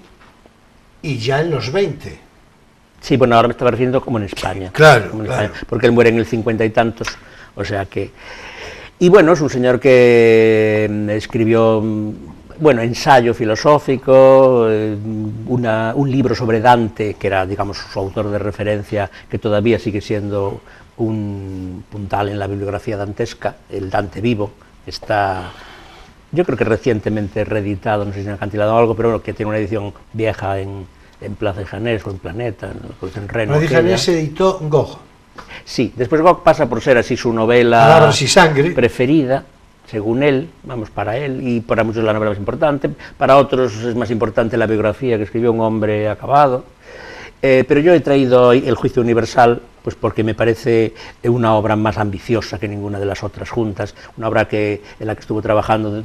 y ya en los 20. Sí, bueno, ahora me estaba refiriendo como en España. Claro, como en claro. España, porque él muere en el 50 y tantos, o sea que... Y bueno, es un señor que escribió, bueno, ensayo filosófico, un libro sobre Dante, que era, digamos, su autor de referencia, que todavía sigue siendo un puntal en la bibliografía dantesca, el Dante vivo. Está, yo creo que recientemente reeditado, no sé si en acantilado o algo, pero bueno, que tiene una edición vieja en Plaza de Janés o en Planeta, en Reno. Plaza de Janés se editó Gog. Sí, después Gog pasa por ser así su novela Palabras y sangre preferida, según él, vamos, para él, y para muchos la novela más importante, para otros es más importante la biografía que escribió un hombre acabado, pero yo he traído hoy El juicio universal, pues porque me parece una obra más ambiciosa que ninguna de las otras juntas, una obra en la que estuvo trabajando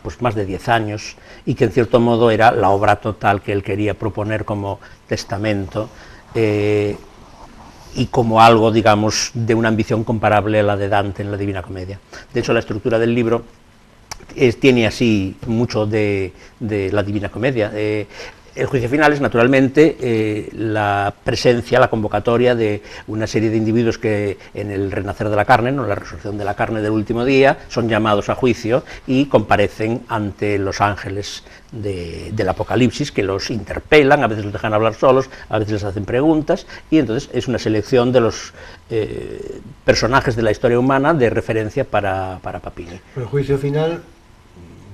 pues más de 10 años, y que en cierto modo era la obra total que él quería proponer como testamento, y como algo, digamos, de una ambición comparable a la de Dante en la Divina Comedia. De hecho, la estructura del libro tiene así mucho de la Divina Comedia. El juicio final es, naturalmente, la presencia, la convocatoria de una serie de individuos que en el renacer de la carne, no la resurrección de la carne del último día, son llamados a juicio y comparecen ante los ángeles del Apocalipsis, que los interpelan, a veces los dejan hablar solos, a veces les hacen preguntas, y entonces es una selección de los personajes de la historia humana de referencia para Papini. Pero el juicio final,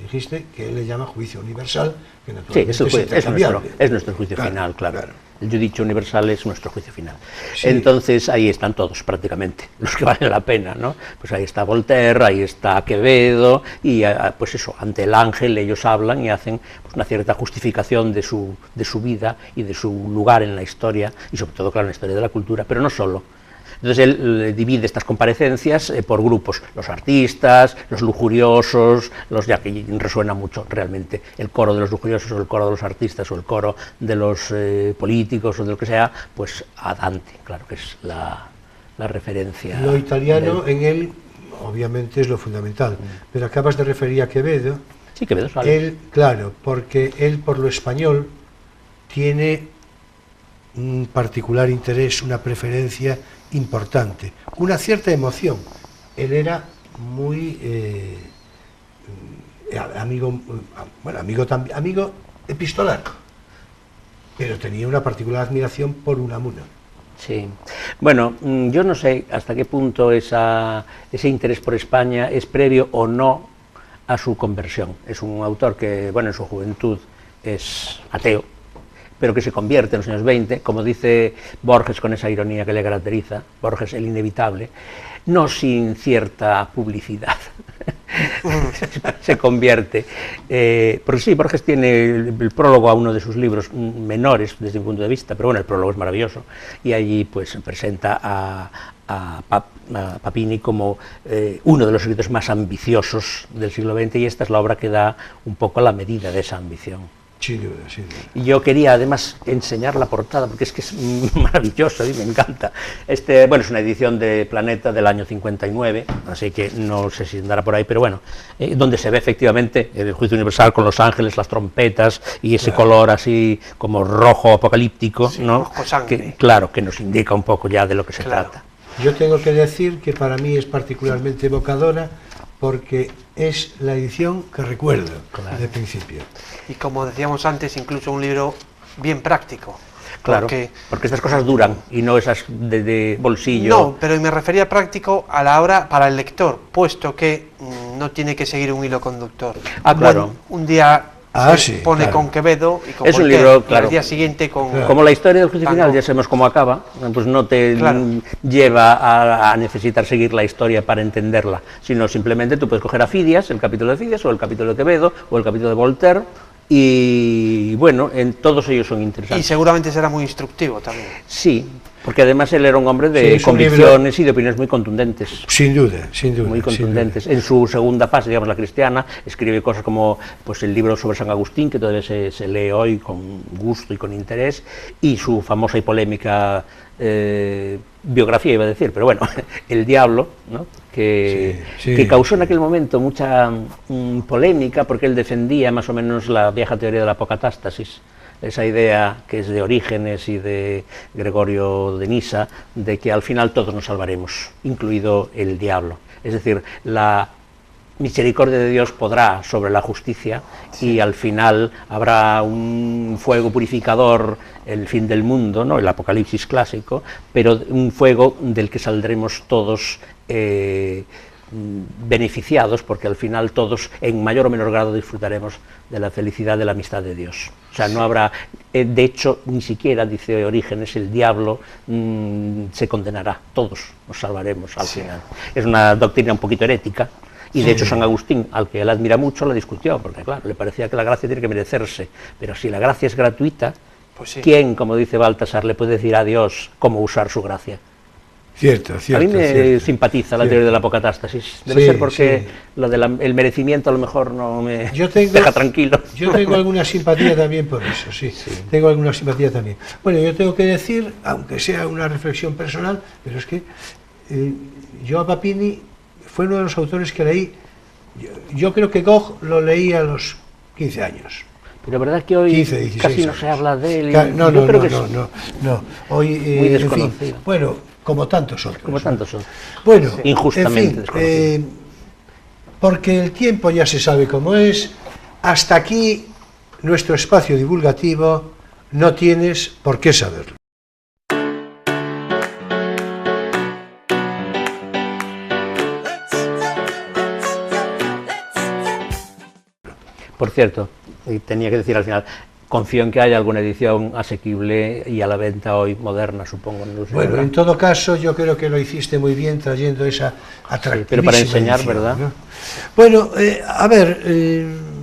dijiste que él le llama juicio universal, que Sí, naturalmente es nuestro juicio final, claro. El judicio universal es nuestro juicio final. Sí. Entonces ahí están todos prácticamente, los que valen la pena, ¿no? Pues ahí está Voltaire, ahí está Quevedo, y pues eso, ante el ángel ellos hablan y hacen pues una cierta justificación de su vida y de su lugar en la historia, y sobre todo, claro, en la historia de la cultura, pero no solo. Entonces él divide estas comparecencias por grupos, los artistas, los lujuriosos, ya que resuena mucho realmente el coro de los lujuriosos o el coro de los artistas o el coro de los políticos o de lo que sea, pues a Dante, claro que es la referencia. Lo italiano en él, obviamente, es lo fundamental, pero acabas de referir a Quevedo. Sí, Quevedo sale. Él, claro, porque él por lo español tiene un particular interés, una preferencia importante, una cierta emoción. Él era muy amigo epistolar, pero tenía una particular admiración por Unamuno. Sí, bueno, yo no sé hasta qué punto ese interés por España es previo o no a su conversión. Es un autor que, bueno, en su juventud es ateo, pero que se convierte en los años 20, como dice Borges con esa ironía que le caracteriza, Borges el inevitable, no sin cierta publicidad, se convierte. Porque sí, Borges tiene el prólogo a uno de sus libros menores desde mi punto de vista, pero bueno, el prólogo es maravilloso, y allí pues presenta a Papini como uno de los escritores más ambiciosos del siglo XX, y esta es la obra que da un poco la medida de esa ambición. Sin duda, sin duda. Y yo quería además enseñar la portada, porque es que es maravilloso, a mí me encanta. Bueno, es una edición de Planeta del año 59, así que no sé si andará por ahí, pero bueno, donde se ve efectivamente el juicio universal con los ángeles, las trompetas y ese color así como rojo apocalíptico, sí, ¿no? Rojo sangre. Que, claro, que nos indica un poco ya de lo que se trata. Yo tengo que decir que para mí es particularmente evocadora, porque es la edición que recuerdo de principio. Y como decíamos antes, incluso un libro bien práctico. Claro, porque estas cosas duran y no esas de bolsillo. No, pero me refería práctico a la hora para el lector, puesto que no tiene que seguir un hilo conductor. Claro. Un día se pone con Quevedo y con es un Voltaire, libro, claro. Y al día siguiente con... Claro. Como la historia del juicio final, ya sabemos cómo acaba, pues no te lleva a necesitar seguir la historia para entenderla, sino simplemente tú puedes coger a Fidias, el capítulo de Fidias, o el capítulo de Quevedo, o el capítulo de Voltaire, Y bueno, todos ellos son interesantes. Y seguramente será muy instructivo también. Sí, porque además él era un hombre de convicciones y de opiniones muy contundentes. Sin duda, sin duda. Muy contundentes. En su segunda fase, digamos, la cristiana, escribe cosas como pues, el libro sobre San Agustín, que todavía se lee hoy con gusto y con interés, y su famosa y polémica biografía, iba a decir, pero bueno, El Diablo, ¿no? que causó en aquel momento mucha polémica, porque él defendía más o menos la vieja teoría de la apocatástasis, esa idea que es de Orígenes y de Gregorio de Nisa, de que al final todos nos salvaremos, incluido el diablo. Es decir, la misericordia de Dios podrá sobre la justicia y al final habrá un fuego purificador, el fin del mundo, ¿no? El apocalipsis clásico, pero un fuego del que saldremos todos beneficiados, porque al final todos en mayor o menor grado disfrutaremos de la felicidad de la amistad de Dios. O sea, no habrá, de hecho, ni siquiera, dice Orígenes, el diablo se condenará, todos nos salvaremos al final. Es una doctrina un poquito herética, y de hecho San Agustín, al que él admira mucho, la discutió, porque claro, le parecía que la gracia tiene que merecerse, pero si la gracia es gratuita, pues ¿quién, como dice Baltasar, le puede decir a Dios cómo usar su gracia? Cierto, cierto. A mí me simpatiza la teoría de la apocatástasis. Debe ser porque lo del merecimiento a lo mejor no me deja tranquilo. Yo tengo alguna simpatía también por eso, sí. Tengo alguna simpatía también. Bueno, yo tengo que decir, aunque sea una reflexión personal, pero es que yo a Papini fue uno de los autores que leí. Yo creo que Gog lo leí a los 15 años. Pero la verdad es que hoy 15, casi no se habla de él. No. Hoy, muy desconocido. En fin, bueno, como tantos otros. Como tantos otros. Bueno, injustamente desconocido. Porque el tiempo ya se sabe cómo es. Hasta aquí nuestro espacio divulgativo. No tienes por qué saberlo. Por cierto, y tenía que decir al final, confío en que haya alguna edición asequible y a la venta hoy, moderna, supongo. No sé, bueno, ¿verdad? en todo caso, yo creo que lo hiciste muy bien trayendo esa atractivísima pero para enseñar, edición, ¿verdad? ¿no? Bueno, a ver,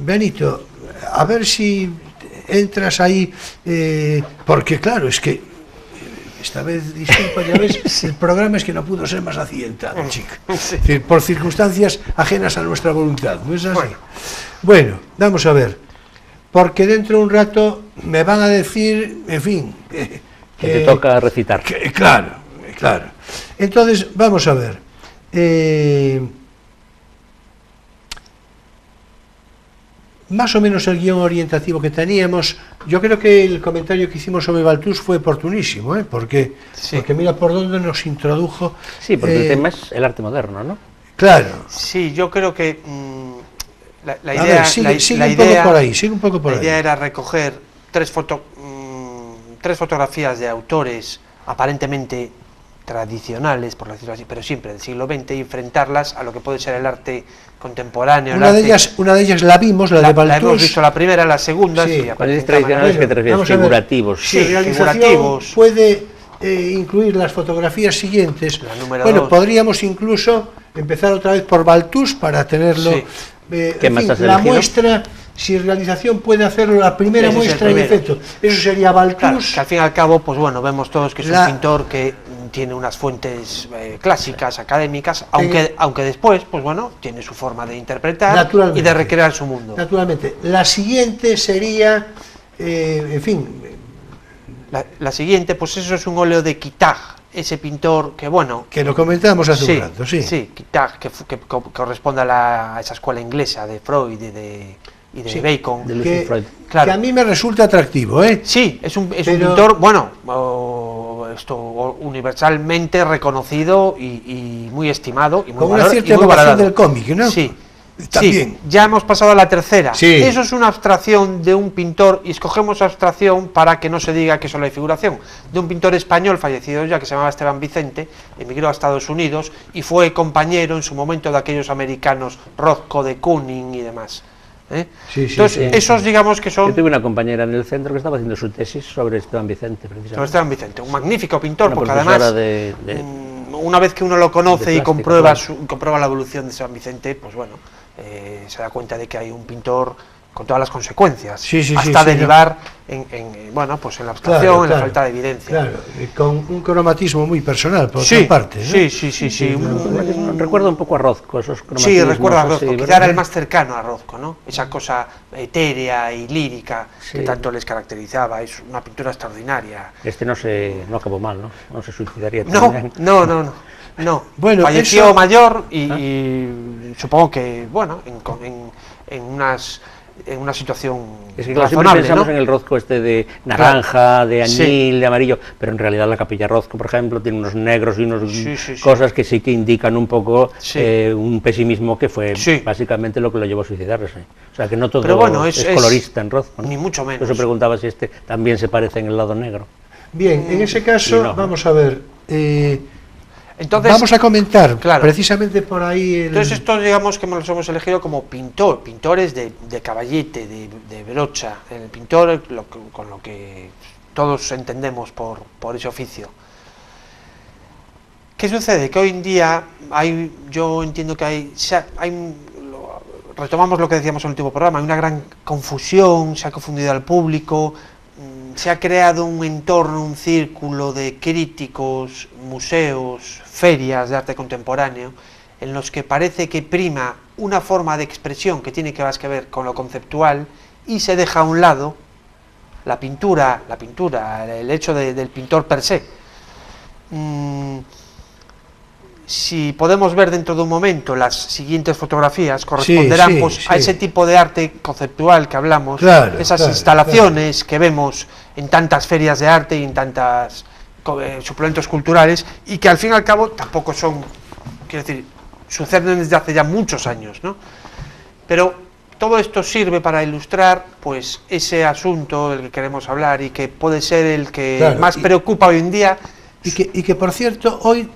Benito, a ver si entras ahí, porque claro, es que esta vez, disculpa, ya ves, el programa es que no pudo ser más accidentado, chica. Es decir, por circunstancias ajenas a nuestra voluntad, ¿no es así? Bueno, vamos a ver, porque dentro de un rato me van a decir, en fin, que te toca recitar. Claro. Entonces, vamos a ver. Más o menos el guión orientativo que teníamos, yo creo que el comentario que hicimos sobre Balthus fue oportunísimo, porque mira por dónde nos introdujo. Sí, porque el tema es el arte moderno, ¿no? Claro. Sí, yo creo que la idea, a ver, sigue un poco por ahí. La idea era recoger tres fotografías de autores aparentemente tradicionales, por decirlo así, pero siempre del siglo XX, y enfrentarlas a lo que puede ser el arte contemporáneo. Una de ellas la vimos, la de Balthus. La hemos visto la primera, la segunda. Sí, tradicionales que te refieres, figurativos. Sí, figurativos. Puede incluir las fotografías siguientes. Bueno, podríamos incluso empezar otra vez por Balthus para tenerlo. ¿Qué más has la elegido? Muestra, si realización puede hacerlo, la primera muestra en efecto. Eso sería Balthus. Claro, que al fin y al cabo, pues bueno, vemos todos que es un pintor que tiene unas fuentes clásicas, académicas, aunque después, pues bueno, tiene su forma de interpretar y de recrear su mundo. Naturalmente. La siguiente sería, en fin... La siguiente, pues eso es un óleo de Kitag, ese pintor que, bueno... Que lo comentamos hace un rato, sí. Sí, Kitag, que corresponde a esa escuela inglesa de Freud y de Bacon. Que a mí me resulta atractivo, ¿eh? Sí, es un pintor, bueno, universalmente reconocido y muy estimado. Y muy con una cierta evocación del cómic, ¿no? Sí. También. Sí, ya hemos pasado a la tercera. Sí. Eso es una abstracción de un pintor, y escogemos abstracción para que no se diga que solo hay figuración, de un pintor español fallecido ya, que se llamaba Esteban Vicente, emigró a Estados Unidos y fue compañero en su momento de aquellos americanos Rothko, de Kooning y demás. Entonces, esos digamos que son... Yo tuve una compañera en el centro que estaba haciendo su tesis sobre Esteban Vicente, precisamente. Sobre Esteban Vicente, un magnífico pintor, una porque además... una vez que uno lo conoce y comprueba la evolución de Esteban Vicente, pues bueno, se da cuenta de que hay un pintor con todas las consecuencias, Sí, sí, hasta sí, derivar bueno, pues en la abstracción, en la falta de evidencia. Claro, con un cromatismo muy personal, por Sí, otra parte, ¿no? sí. Recuerda un poco a Rozco, esos Sí, cromatismos. recuerda a Rozco, así, quizá ¿verdad? era el más cercano a Rozco, ¿no? Esa cosa etérea y lírica que Sí. tanto les caracterizaba, es una pintura extraordinaria. Este no acabó mal, ¿no? No se suicidaría No, también. no. Bueno, falleció eso- mayor y supongo que, bueno, en una situación Es que claro, siempre razonable, pensamos ¿no? en el Rozco este de naranja, de añil, Sí. de amarillo, pero en realidad la Capilla Rozco, por ejemplo, tiene unos negros y unas Sí. cosas que sí que indican un poco Sí. un pesimismo que fue Sí. básicamente lo que lo llevó a suicidarse. O sea, que no todo Pero bueno, es es- colorista en Rozco, ¿no? ni mucho menos. Por eso preguntaba si este también se parece en el lado negro. Bien, en ese caso, Y no. vamos a ver. Entonces, Vamos a comentar claro. precisamente por ahí. Entonces estos, digamos, que los hemos elegido como pintores de caballete, de brocha, el pintor con lo que todos entendemos por ese oficio. ¿Qué sucede? Que hoy en día yo entiendo que retomamos lo que decíamos en el último programa, hay una gran confusión, se ha confundido al público, se ha creado un entorno, un círculo de críticos, museos, ferias de arte contemporáneo, en los que parece que prima una forma de expresión que tiene que más que ver con lo conceptual y se deja a un lado la pintura, el hecho del pintor per se. Si podemos ver dentro de un momento las siguientes fotografías, corresponderán Sí, pues, sí. a ese tipo de arte conceptual que hablamos, Claro, esas claro, instalaciones que vemos en tantas ferias de arte y en tantas suplementos culturales, y que al fin y al cabo tampoco son, quiero decir, suceden desde hace ya muchos años, ¿no? Pero todo esto sirve para ilustrar pues ese asunto del que queremos hablar y que puede ser el que Claro, más preocupa hoy en día. Y que, por cierto, hoy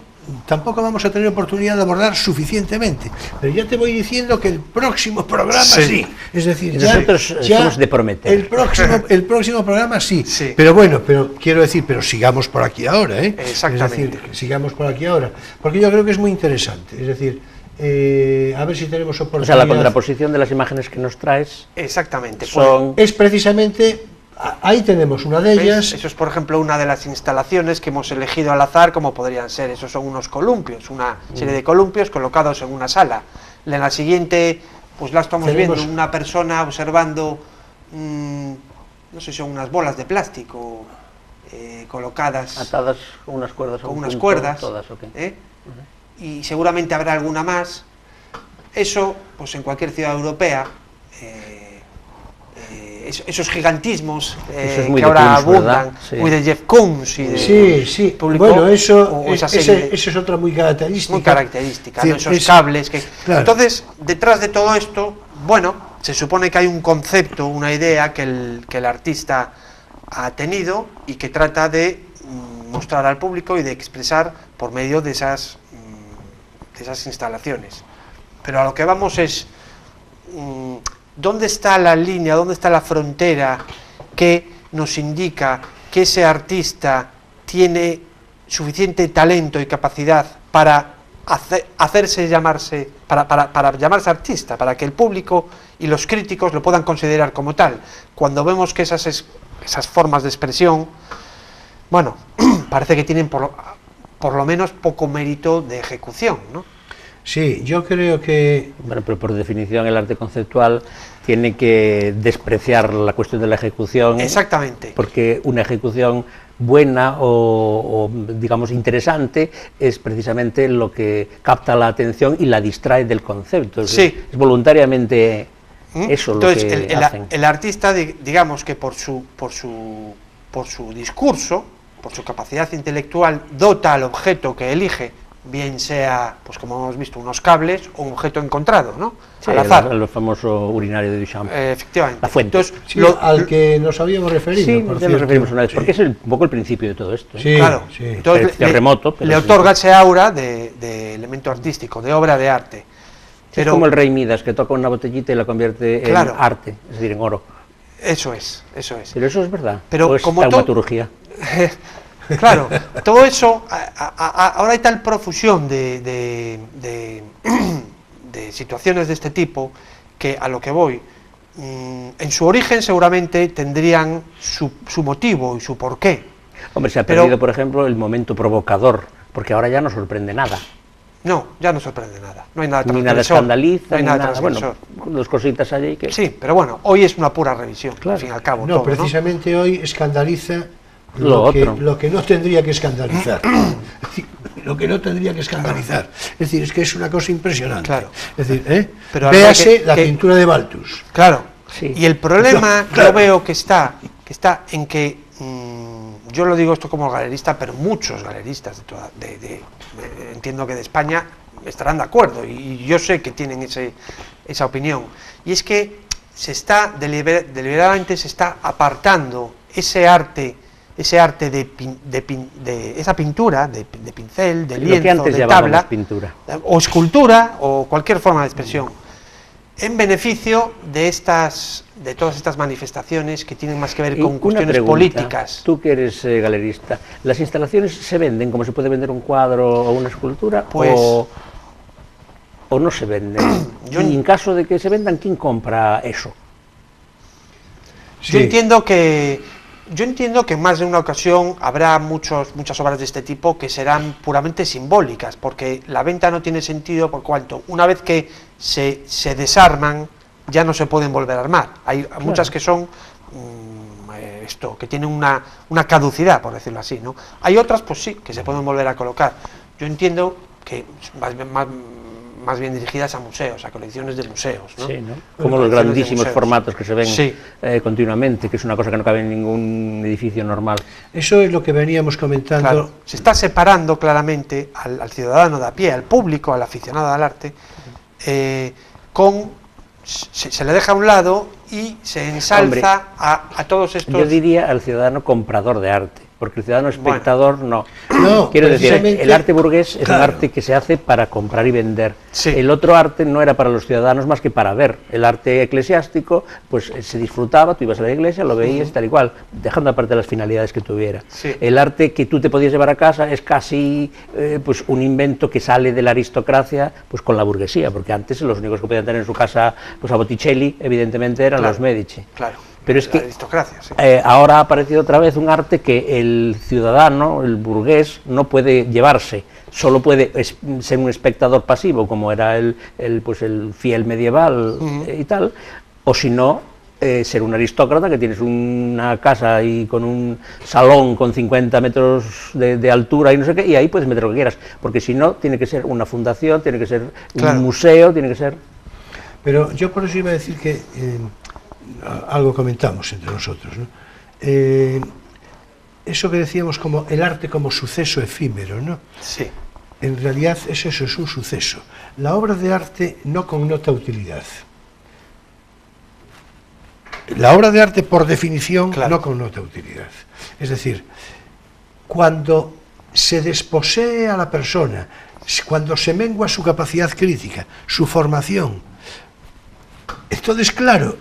tampoco vamos a tener oportunidad de abordar suficientemente, pero ya te voy diciendo que el próximo programa sí. Es decir, Nosotros somos de prometer. El próximo programa sí. Sí. Pero bueno, quiero decir, pero sigamos por aquí ahora, ¿eh? Exactamente. Es decir, que sigamos por aquí ahora, porque yo creo que es muy interesante. Es decir, a ver si tenemos O oportunidad. sea, la contraposición de las imágenes que nos traes Exactamente. son... Es precisamente, ahí tenemos una de ¿Veis? ellas. Eso es, por ejemplo, una de las instalaciones que hemos elegido al azar, como podrían ser. Esos son unos columpios, una serie de columpios colocados en una sala. En la siguiente, pues la estamos Tenemos- viendo, una persona observando, no sé si son unas bolas de plástico colocadas atadas con unas cuerdas. a con un unas punto, cuerdas, Todas, ok. y seguramente habrá alguna más. Eso, pues en cualquier ciudad europea, esos gigantismos Eso es muy que de ahora Koons, ¿verdad? abundan, Sí. muy de Jeff Koons y de Sí. público, Bueno, eso o esa serie de- es otra muy característica. muy característica, Sí, ¿no? Esos es- cables que... claro. Entonces, detrás de todo esto, bueno, se supone que hay un concepto, una idea que el artista ha tenido y que trata de mostrar al público y de expresar por medio de esas instalaciones. Pero a lo que vamos es, ¿dónde está la línea, dónde está la frontera que nos indica que ese artista tiene suficiente talento y capacidad para hacerse llamarse, para llamarse artista, para que el público y los críticos lo puedan considerar como tal? Cuando vemos que esas formas de expresión, bueno, parece que tienen por lo menos poco mérito de ejecución, ¿no? Sí, yo creo que Bueno, pero por definición el arte conceptual tiene que despreciar la cuestión de la ejecución. Exactamente. Porque una ejecución buena o, digamos, interesante es precisamente lo que capta la atención y la distrae del concepto. Sí. Es voluntariamente eso Entonces, lo que hacen. el artista, digamos que por su discurso, por su capacidad intelectual, dota al objeto que elige, bien sea, pues como hemos visto, unos cables o un objeto encontrado, ¿no? Sí, al azar. el famoso urinario de Duchamp. Efectivamente. La fuente. Entonces, sí, al que nos habíamos referido. Sí, por ya cierto. nos referimos una vez, Sí. porque es un poco el principio de todo esto. ¿eh? Sí, claro. sí. Entonces, Parecía remoto, pero le sí. otorga ese aura de elemento artístico, de obra de arte. Es como el rey Midas, que toca una botellita y la convierte Claro. en arte, es decir, en oro. Eso es. Pero eso es verdad. Pero ¿O es como taumaturgia? Claro, todo eso, ahora hay tal profusión de situaciones de este tipo, que a lo que voy, en su origen seguramente tendrían su motivo y su porqué. Hombre, se ha Pero- perdido, por ejemplo, el momento provocador, porque ahora ya no sorprende nada. No, ya no sorprende nada. No hay nada Ni nada transgresor. escandaliza, No hay ni nada nada. Bueno, transgresor. dos cositas allí que... Sí, pero bueno, hoy es una pura revisión, Claro. al fin y al cabo. No, todo, precisamente hoy escandaliza Lo que, otro. lo que no tendría que escandalizar. Es decir, lo que no tendría que escandalizar. Es decir, es que es una cosa impresionante. Claro. Es decir, Pero habría véase que- la que- pintura de Baltus. Claro. Sí. Y el problema, Claro. yo veo que está en que, yo lo digo esto como galerista, pero muchos galeristas entiendo que de España estarán de acuerdo, y yo sé que tienen esa opinión, y es que se está deliberadamente se está apartando ese arte de esa pintura, de pincel, de Lo que lienzo, antes de llamábamos tabla, pintura. o escultura, o cualquier forma de expresión, en beneficio de todas estas manifestaciones que tienen más que ver Y con una cuestiones pregunta, políticas. Tú que eres galerista, ¿las instalaciones se venden como se puede vender un cuadro o una escultura? Pues- ¿O no se venden? Yo- Y en caso de que se vendan, ¿quién compra eso? Yo Sí. entiendo que en más de una ocasión habrá muchas obras de este tipo que serán puramente simbólicas, porque la venta no tiene sentido por cuanto una vez que se desarman ya no se pueden volver a armar. Hay muchas que son que tienen una caducidad, por decirlo así, ¿no? Hay otras, pues sí, que se pueden volver a colocar. Yo entiendo que más bien dirigidas a museos, a colecciones de museos, ¿no? Sí, ¿no? Como los Colecciones de grandísimos museos. formatos que se ven Sí. continuamente, que es una cosa que no cabe en ningún edificio normal. Eso es lo que veníamos comentando. Claro, se está separando claramente al ciudadano de a pie, al público, al aficionado al arte, se le deja a un lado y se ensalza Hombre, a todos estos... Yo diría al ciudadano comprador de arte, porque el ciudadano espectador no. No, Quiero decir, precisamente- el arte burgués es claro. un arte que se hace para comprar y vender. Sí. El otro arte no era para los ciudadanos más que para ver. El arte eclesiástico, pues se disfrutaba, tú ibas a la iglesia, lo veías tal y cual, dejando aparte las finalidades que tuviera. Sí. El arte que tú te podías llevar a casa es casi pues un invento que sale de la aristocracia pues con la burguesía, porque antes los únicos que podían tener en su casa pues a Botticelli, evidentemente, eran Claro, los Medici. Claro, Pero es la que aristocracia, sí. ahora ha aparecido otra vez un arte que el ciudadano, el burgués, no puede llevarse, solo puede ser un espectador pasivo, como era el fiel medieval y tal, o si no, ser un aristócrata, que tienes una casa y con un salón con 50 metros de altura y no sé qué, y ahí puedes meter lo que quieras, porque si no, tiene que ser una fundación, tiene que ser Claro. un museo, tiene que ser... Pero yo por eso iba a decir que algo comentamos entre nosotros, ¿no? Eso que decíamos como el arte como suceso efímero, ¿no? Sí, En realidad eso es un suceso. La obra de arte no connota utilidad. La obra de arte, por definición, Claro. no connota utilidad. Es decir, cuando se desposee a la persona, cuando se mengua su capacidad crítica, su formación, entonces, claro,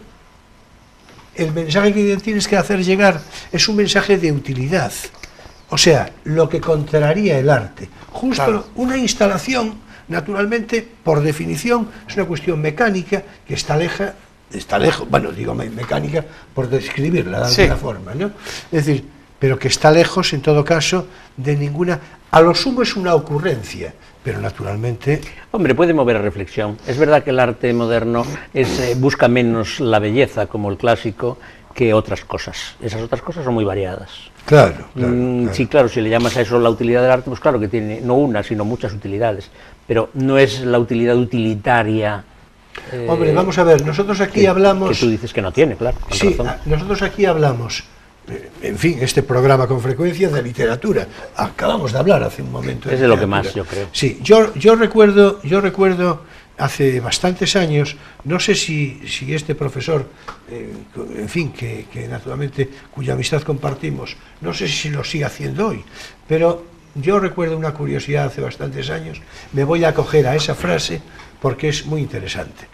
el mensaje que tienes que hacer llegar es un mensaje de utilidad. O sea, lo que contraría el arte. Justo Claro. una instalación, naturalmente, por definición, es una cuestión mecánica que está lejos, bueno, digo mecánica por describirla de Sí. alguna forma, ¿no? Es decir, pero que está lejos, en todo caso, de ninguna... A lo sumo es una ocurrencia, pero naturalmente... Hombre, puede mover a reflexión. Es verdad que el arte moderno busca menos la belleza, como el clásico, que otras cosas. Esas otras cosas son muy variadas. Claro, Sí, claro, si le llamas a eso la utilidad del arte, pues claro que tiene no una, sino muchas utilidades. Pero no es la utilidad utilitaria. Hombre, vamos a ver, nosotros aquí hablamos... Que tú dices que no tiene, claro. con Sí, razón. nosotros aquí hablamos, en fin, este programa con frecuencia de literatura. Acabamos de hablar hace un momento. Es de lo que literatura. más, yo creo. Sí, yo recuerdo hace bastantes años, no sé si este profesor, en fin, que naturalmente cuya amistad compartimos, no sé si lo sigue haciendo hoy, pero yo recuerdo una curiosidad hace bastantes años, me voy a acoger a esa frase porque es muy interesante.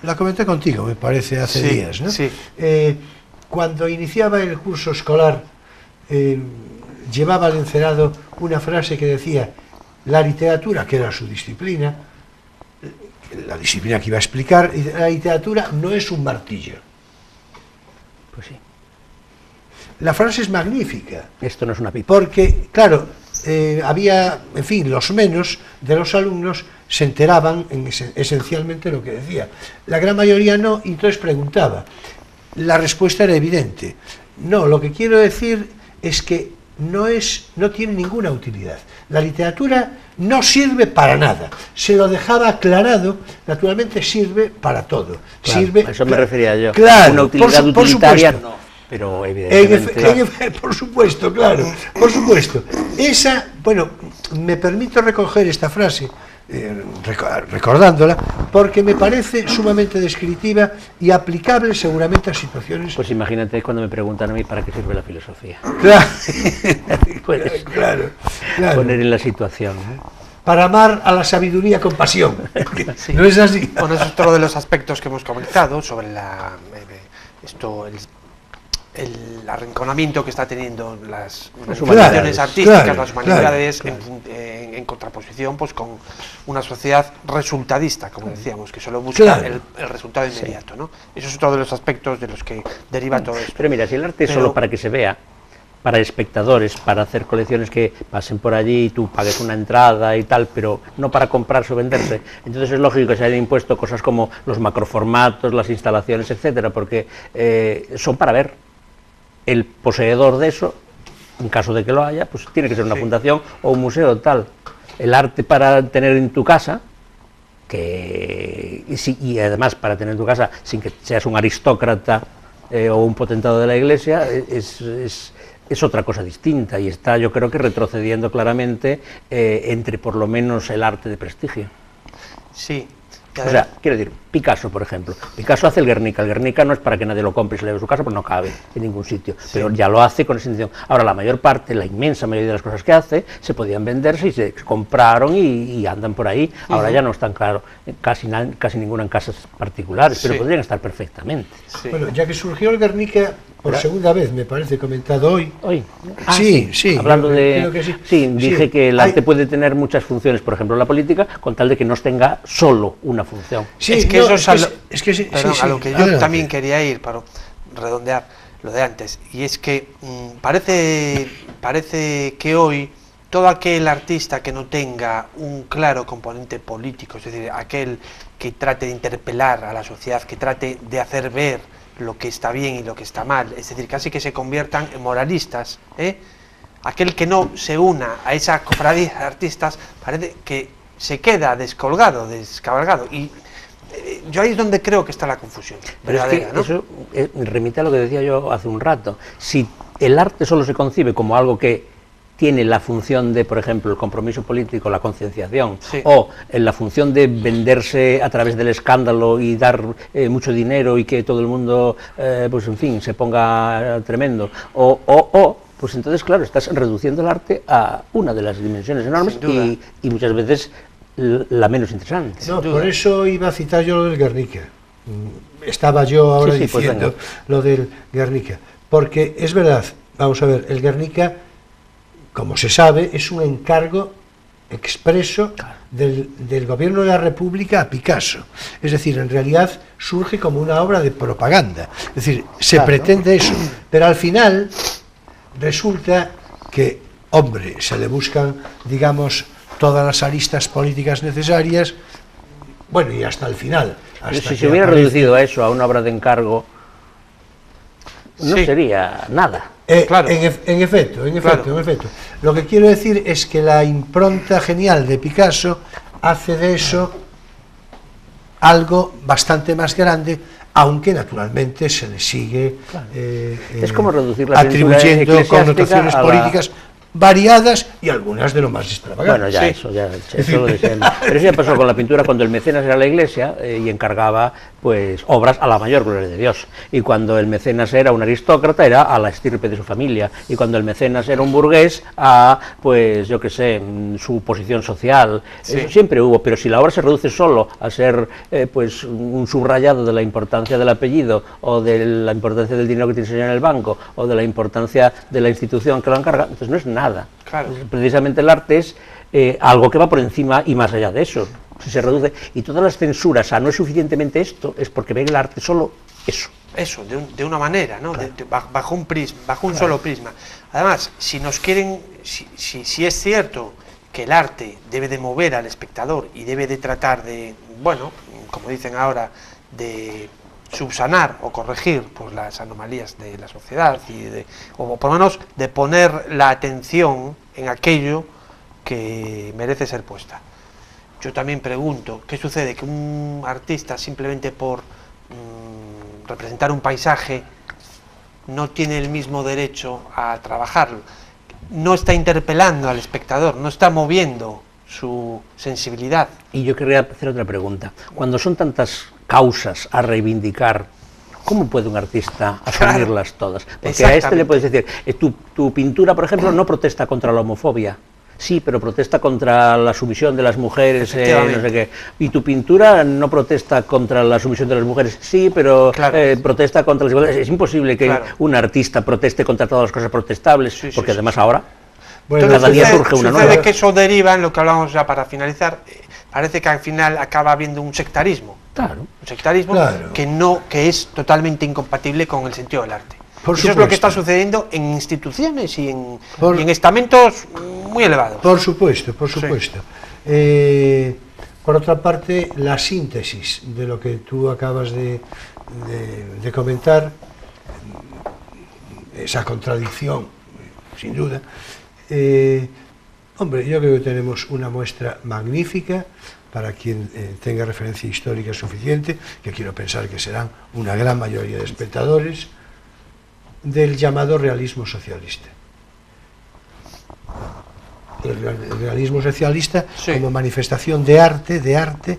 La comenté contigo, me parece, hace Sí, días, ¿no? sí. Cuando iniciaba el curso escolar, llevaba al encerado una frase que decía: la literatura, que era su disciplina, la disciplina que iba a explicar, la literatura no es un martillo. Pues sí. La frase es magnífica. Esto no es una pipa. Porque, claro, había, en fin, los menos de los alumnos se enteraban esencialmente lo que decía. La gran mayoría no, y entonces preguntaba. La respuesta era evidente. No, lo que quiero decir es que no tiene ninguna utilidad. La literatura no sirve para nada. Se lo dejaba aclarado, naturalmente sirve para todo. Claro, sirve, a eso me refería yo. Claro, una utilidad por utilitaria supuesto. no, pero evidentemente... Por supuesto, claro, por supuesto. Esa, bueno, me permito recoger esta frase, recordándola, porque me parece sumamente descriptiva y aplicable seguramente a situaciones... Pues imagínate cuando me preguntan a mí para qué sirve la filosofía. Claro, Puedes claro. poner en la situación, ¿no? Para amar a la sabiduría con pasión. Sí. ¿No es así? Bueno, eso es otro de los aspectos que hemos comentado sobre el arrinconamiento que está teniendo las humanidades artísticas, las humanidades, en contraposición pues con una sociedad resultadista, como decíamos, que solo busca el resultado inmediato, ¿no? Eso es otro de los aspectos de los que deriva todo esto. Pero mira, si el arte es solo para que se vea, para espectadores, para hacer colecciones que pasen por allí y tú pagues una entrada y tal, pero no para comprarse o venderse, entonces es lógico que se hayan impuesto cosas como los macroformatos, las instalaciones, etcétera, porque son para ver. El poseedor de eso, en caso de que lo haya, pues tiene que ser una fundación o un museo tal. El arte para tener en tu casa, y además para tener en tu casa sin que seas un aristócrata o un potentado de la Iglesia, es otra cosa distinta y está, yo creo que retrocediendo claramente entre por lo menos el arte de prestigio. Sí. O sea, quiero decir, Picasso, por ejemplo. Picasso hace el Guernica. El Guernica no es para que nadie lo compre y se le lleve a su casa, pues no cabe en ningún sitio. Sí. Pero ya lo hace con esa intención. Ahora, la mayor parte, la inmensa mayoría de las cosas que hace, se podían venderse y se compraron y andan por ahí. Ahora ya no están, claro, casi ninguna en casas particulares, pero podrían estar perfectamente. Sí. Bueno, ya que surgió el Guernica, por segunda vez, me parece, comentado hoy. ¿Hoy? Sí. Hablando creo que sí. Sí, dije que el arte puede tener muchas funciones, por ejemplo, la política, con tal de que no tenga solo una función. Sí, es que eso es a lo que yo también quería ir, para redondear lo de antes, y es que parece que hoy todo aquel artista que no tenga un claro componente político, es decir, aquel que trate de interpelar a la sociedad, que trate de hacer ver lo que está bien y lo que está mal, es decir, casi que se conviertan en moralistas, aquel que no se una a esa cofradía de artistas parece que se queda descabalgado, y yo ahí es donde creo que está la confusión. Pero es que, ¿no? Eso remite a lo que decía yo hace un rato. Si el arte solo se concibe como algo que tiene la función de, por ejemplo, el compromiso político, la concienciación, o en la función de venderse a través del escándalo y dar mucho dinero y que todo el mundo, pues en fin, se ponga tremendo, pues entonces, claro, estás reduciendo el arte a una de las dimensiones enormes y muchas veces la menos interesante. No, por eso iba a citar yo lo del Guernica. Estaba yo ahora diciendo pues lo del Guernica, porque es verdad, vamos a ver, el Guernica, como se sabe, es un encargo expreso del gobierno de la República a Picasso. Es decir, en realidad surge como una obra de propaganda. Es decir, se pretende eso, pero al final resulta que, hombre, se le buscan, digamos, todas las aristas políticas necesarias, bueno, y hasta el final. Si se hubiera reducido a eso, a una obra de encargo, no sería nada. Claro. En efecto. Lo que quiero decir es que la impronta genial de Picasso hace de eso algo bastante más grande, aunque naturalmente se le sigue es como reducir la atribuyendo connotaciones políticas variadas y algunas de lo más extravagantes. Bueno, ya eso lo decíamos. Pero eso ya pasó con la pintura cuando el mecenas era la Iglesia y encargaba pues obras a la mayor gloria de Dios. Y cuando el mecenas era un aristócrata, era a la estirpe de su familia. Y cuando el mecenas era un burgués, a, pues yo qué sé, su posición social. Eso siempre hubo, pero si la obra se reduce solo a ser pues un subrayado de la importancia del apellido, o de la importancia del dinero que tiene el señor en el banco, o de la importancia de la institución que lo encarga, entonces no es nada. Claro. Precisamente el arte es algo que va por encima y más allá de eso. Si se reduce, y todas las censuras a no es suficientemente esto, es porque ven el arte solo eso. Eso, de una manera, ¿no? Bajo un prisma, bajo un solo prisma. Además, si nos quieren, si es cierto que el arte debe de mover al espectador y debe de tratar de, bueno, como dicen ahora, de subsanar o corregir pues las anomalías de la sociedad o por lo menos de poner la atención en aquello que merece ser puesta. Yo también pregunto, ¿qué sucede? Que un artista simplemente por representar un paisaje no tiene el mismo derecho a trabajarlo, no está interpelando al espectador, no está moviendo su sensibilidad. Y yo querría hacer otra pregunta. Cuando son tantas causas a reivindicar, ¿cómo puede un artista asumirlas todas? Porque a este le puedes decir, tu pintura, por ejemplo, no protesta contra la homofobia. Sí, pero protesta contra la sumisión de las mujeres, no sé qué. Y tu pintura no protesta contra la sumisión de las mujeres. Sí, pero protesta contra las igualdades. Es imposible que un artista proteste contra todas las cosas protestables, porque además ahora cada día surge una nueva. Sucede que eso deriva en lo que hablábamos ya para finalizar. Parece que al final acaba habiendo un sectarismo. Claro. Un sectarismo que es totalmente incompatible con el sentido del arte. Eso es lo que está sucediendo en instituciones y en estamentos muy elevados. Por supuesto, por supuesto. Por otra parte, la síntesis de lo que tú acabas de comentar, esa contradicción, sin duda, hombre, yo creo que tenemos una muestra magnífica para quien tenga referencia histórica suficiente, que quiero pensar que serán una gran mayoría de espectadores, del llamado realismo socialista. El realismo socialista, como manifestación de arte,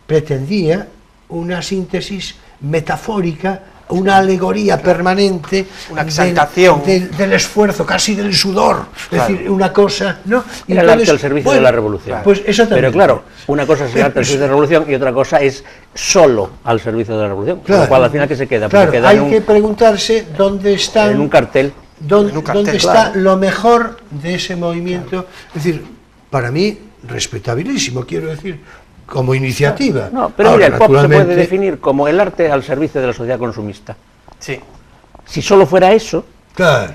pretendía una síntesis metafórica, una alegoría permanente, una exaltación del esfuerzo, casi del sudor, es decir, una cosa, ¿no? Era el arte al servicio de la revolución. Pues eso también. Pero claro, una cosa es el arte al servicio de la revolución y otra cosa es solo al servicio de la revolución. Con lo cual, al final, ¿qué se queda? Claro, hay que preguntarse dónde está. En un cartel. ¿Dónde está lo mejor de ese movimiento? Es decir, para mí, respetabilísimo, quiero decir, como iniciativa. No, pero ahora, mira, el pop se puede definir como el arte al servicio de la sociedad consumista. Sí. Si solo fuera eso,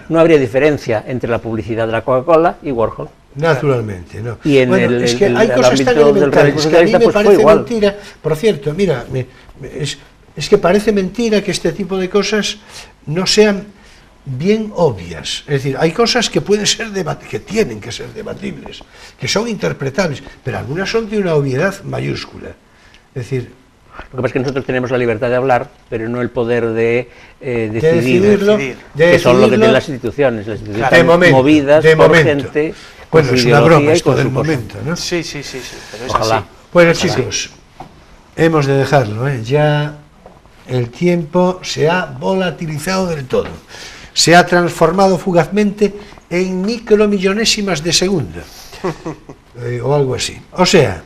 no habría diferencia entre la publicidad de la Coca-Cola y Warhol. Naturalmente, no. Y en es que hay cosas tan elementales que a mí me parece mentira. Por cierto, mira, es que parece mentira que este tipo de cosas no sean bien obvias. Es decir, hay cosas que pueden ser que tienen que ser debatibles, que son interpretables, pero algunas son de una obviedad mayúscula. Es decir, lo que pasa es que nosotros tenemos la libertad de hablar, pero no el poder de decidirlo, que son lo que tienen las instituciones. Las instituciones están movidas por gente. Bueno, es una broma esto del momento, ¿no? Sí, pero es ojalá. así. Bueno, chicos, hemos de dejarlo, ¿eh? Ya el tiempo se ha volatilizado del todo. Se ha transformado fugazmente en micromillonésimas de segundo, o algo así. O sea,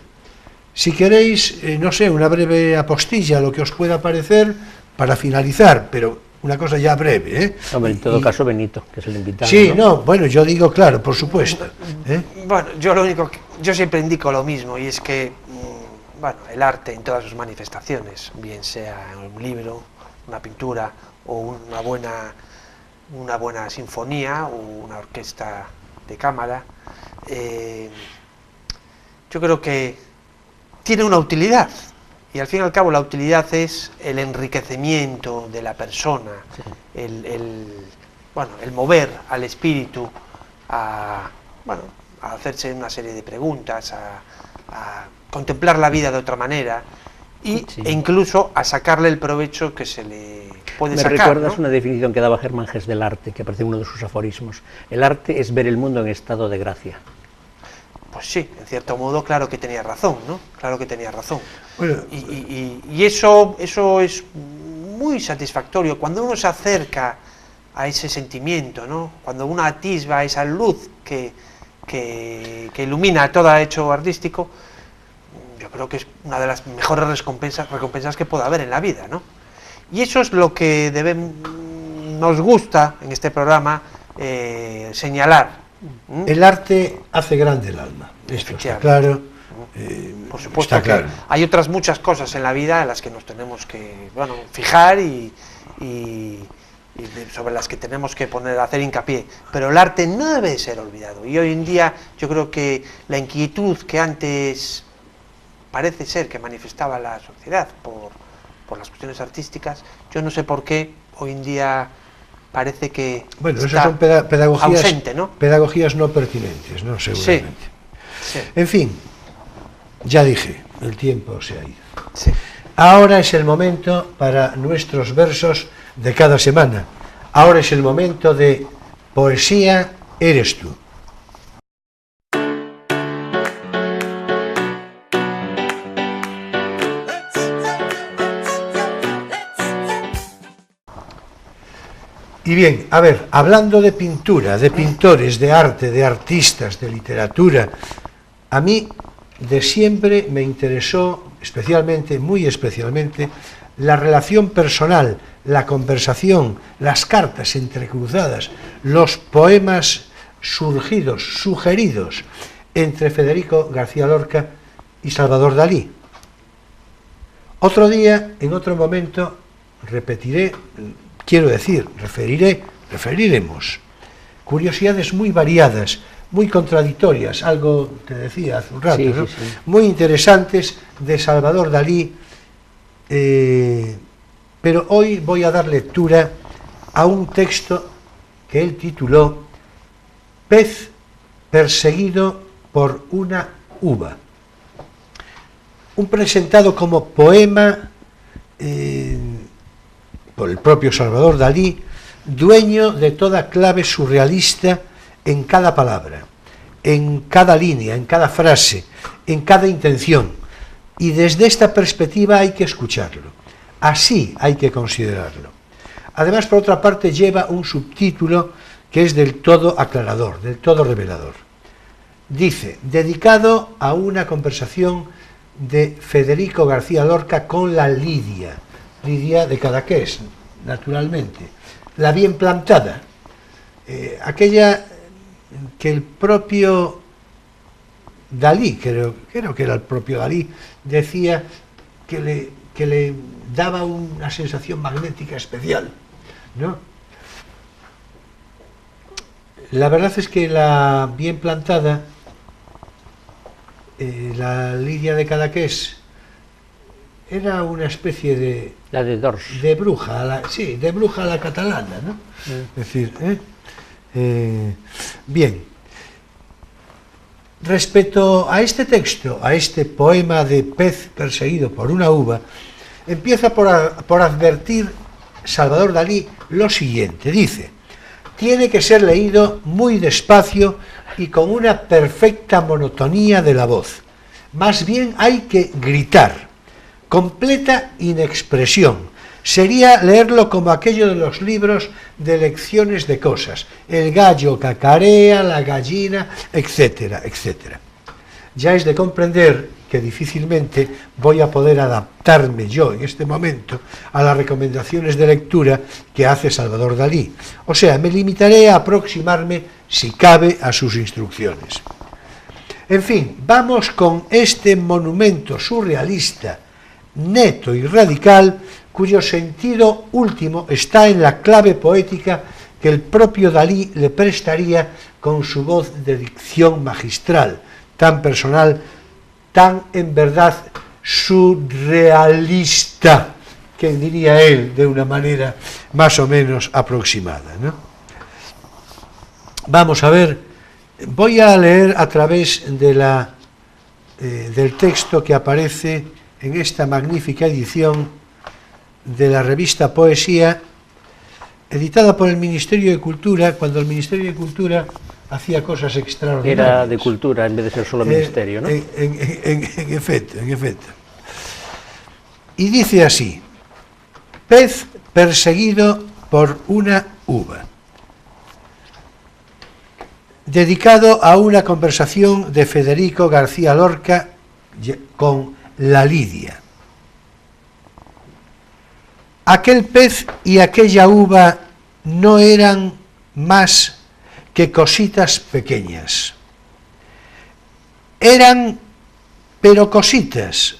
si queréis, no sé, una breve apostilla, lo que os pueda parecer, para finalizar, pero una cosa ya breve, ¿eh? Hombre, en todo caso, Benito, que es el invitado. Sí, ¿no? Bueno, yo digo, claro, por supuesto. Bueno, yo siempre indico lo mismo, y es que, bueno, el arte en todas sus manifestaciones, bien sea un libro, una pintura o una buena sinfonía o una orquesta de cámara, yo creo que tiene una utilidad, y al fin y al cabo la utilidad es el enriquecimiento de la persona, el mover al espíritu a hacerse una serie de preguntas, a contemplar la vida de otra manera e incluso a sacarle el provecho que se le puede sacar. Me recuerdas, ¿no?, una definición que daba Germán Gess del arte, que aparece en uno de sus aforismos. El arte es ver el mundo en estado de gracia. Pues sí, en cierto modo, claro que tenía razón, ¿no? Claro que tenía razón. Bueno, y eso es muy satisfactorio cuando uno se acerca a ese sentimiento, ¿no? Cuando uno atisba esa luz que ilumina todo hecho artístico. Yo creo que es una de las mejores recompensas que pueda haber en la vida, ¿no? Y eso es lo que nos gusta en este programa señalar, El arte hace grande el alma, esto está claro. Por supuesto está claro. Hay otras muchas cosas en la vida en las que nos tenemos que fijar y sobre las que tenemos que hacer hincapié, pero el arte no debe ser olvidado, y hoy en día yo creo que la inquietud que antes parece ser que manifestaba la sociedad por las cuestiones artísticas, yo no sé por qué hoy en día parece que bueno, está esas son pedagogías, ausente, ¿no? Pedagogías no pertinentes, ¿no? Seguramente. Sí. En fin, ya dije, el tiempo se ha ido. Sí. Ahora es el momento para nuestros versos de cada semana. Ahora es el momento de Poesía eres tú. Y bien, a ver, hablando de pintura, de pintores, de arte, de artistas, de literatura, a mí de siempre me interesó especialmente, muy especialmente, la relación personal, la conversación, las cartas entrecruzadas, los poemas surgidos, sugeridos entre Federico García Lorca y Salvador Dalí. Otro día, en otro momento, referiremos curiosidades muy variadas, muy contradictorias, algo te decía hace un rato, sí, ¿no? Sí. Muy interesantes de Salvador Dalí, pero hoy voy a dar lectura a un texto que él tituló Pez perseguido por una uva, un presentado como poema por el propio Salvador Dalí, dueño de toda clave surrealista en cada palabra, en cada línea, en cada frase, en cada intención. Y desde esta perspectiva hay que escucharlo, así hay que considerarlo. Además, por otra parte, lleva un subtítulo que es del todo aclarador, del todo revelador. Dice, dedicado a una conversación de Federico García Lorca con la Lidia de Cadaqués, naturalmente, la bien plantada, aquella que el propio Dalí, creo que era el propio Dalí, decía que le daba una sensación magnética especial, ¿no? La verdad es que la bien plantada, la Lidia de Cadaqués, era una especie de... La de Dors. De bruja, de bruja a la catalana, ¿no? Es decir, bien. Respecto a este texto, a este poema de Pez perseguido por una uva, empieza por advertir Salvador Dalí lo siguiente. Dice, tiene que ser leído muy despacio y con una perfecta monotonía de la voz. Más bien hay que gritar. Completa inexpresión. Sería leerlo como aquello de los libros de lecciones de cosas. El gallo cacarea, la gallina, etcétera, etcétera. Ya es de comprender que difícilmente voy a poder adaptarme yo en este momento a las recomendaciones de lectura que hace Salvador Dalí. O sea, me limitaré a aproximarme, si cabe, a sus instrucciones. En fin, vamos con este monumento surrealista, neto y radical, cuyo sentido último está en la clave poética que el propio Dalí le prestaría con su voz de dicción magistral, tan personal, tan en verdad surrealista, que diría él de una manera más o menos aproximada, ¿no? Vamos a ver, voy a leer a través de del texto que aparece en esta magnífica edición de la revista Poesía, editada por el Ministerio de Cultura, cuando el Ministerio de Cultura hacía cosas extraordinarias. Era de cultura en vez de ser solo ministerio, ¿no? En efecto, en efecto. Y dice así, Pez perseguido por una uva. Dedicado a una conversación de Federico García Lorca con la Lidia. Aquel pez y aquella uva no eran más que cositas pequeñas. Eran, pero cositas.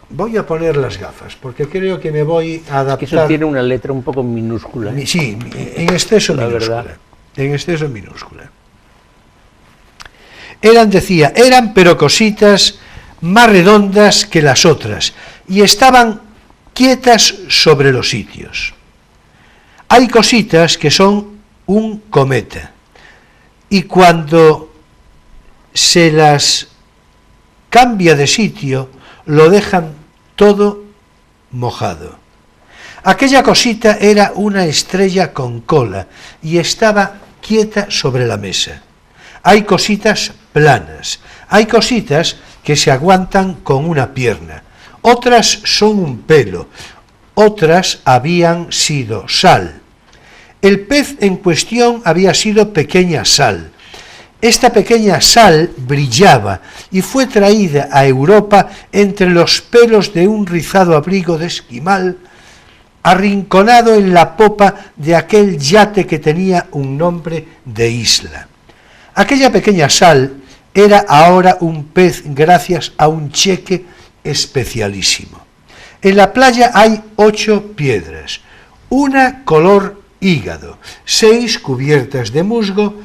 Voy a poner las gafas, porque creo que me voy a adaptar. Es que eso tiene una letra un poco minúscula. Sí, en exceso la minúscula. verdad. En exceso minúscula. Eran pero cositas más redondas que las otras, y estaban quietas sobre los sitios. Hay cositas que son un cometa, y cuando se las cambia de sitio, lo dejan todo mojado. Aquella cosita era una estrella con cola y estaba quieta sobre la mesa. Hay cositas planas, hay cositas que se aguantan con una pierna, otras son un pelo, otras habían sido sal. El pez en cuestión había sido pequeña sal. Esta pequeña sal brillaba y fue traída a Europa entre los pelos de un rizado abrigo de esquimal, arrinconado en la popa de aquel yate que tenía un nombre de isla. Aquella pequeña sal era ahora un pez gracias a un cheque especialísimo. En la playa hay 8 piedras, una color hígado, 6 cubiertas de musgo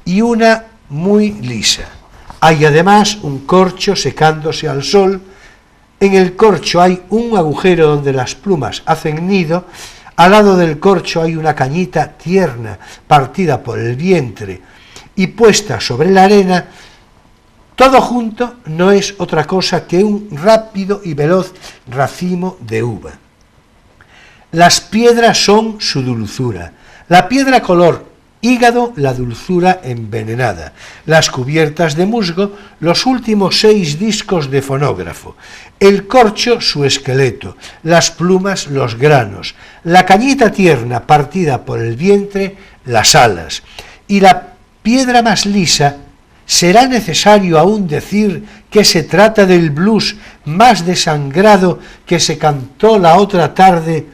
y una muy lisa. Hay además un corcho secándose al sol. En el corcho hay un agujero donde las plumas hacen nido. Al lado del corcho hay una cañita tierna partida por el vientre y puesta sobre la arena. Todo junto no es otra cosa que un rápido y veloz racimo de uva. Las piedras son su dulzura. La piedra color hígado, la dulzura envenenada. Las cubiertas de musgo, los últimos 6 discos de fonógrafo. El corcho, su esqueleto. Las plumas, los granos. La cañita tierna partida por el vientre, las alas. Y la piedra más lisa. ¿Será necesario aún decir que se trata del blues más desangrado que se cantó la otra tarde,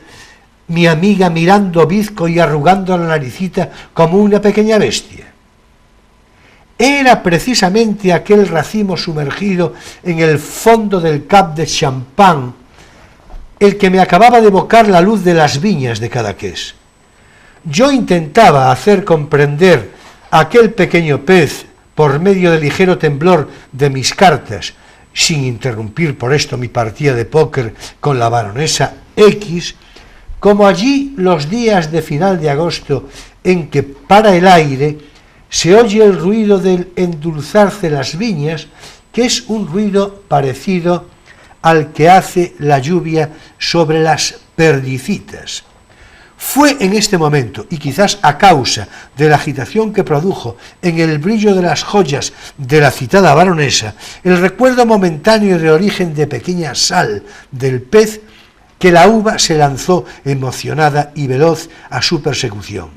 mi amiga mirando bizco y arrugando la naricita como una pequeña bestia? Era precisamente aquel racimo sumergido en el fondo del Cap de Champagne el que me acababa de evocar la luz de las viñas de Cadaqués. Yo intentaba hacer comprender a aquel pequeño pez por medio del ligero temblor de mis cartas, sin interrumpir por esto mi partida de póker con la baronesa X, como allí los días de final de agosto en que para el aire se oye el ruido del endulzarse las viñas, que es un ruido parecido al que hace la lluvia sobre las perdicitas. Fue en este momento, y quizás a causa de la agitación que produjo en el brillo de las joyas de la citada baronesa, el recuerdo momentáneo de origen de pequeña sal del pez, que la uva se lanzó emocionada y veloz a su persecución.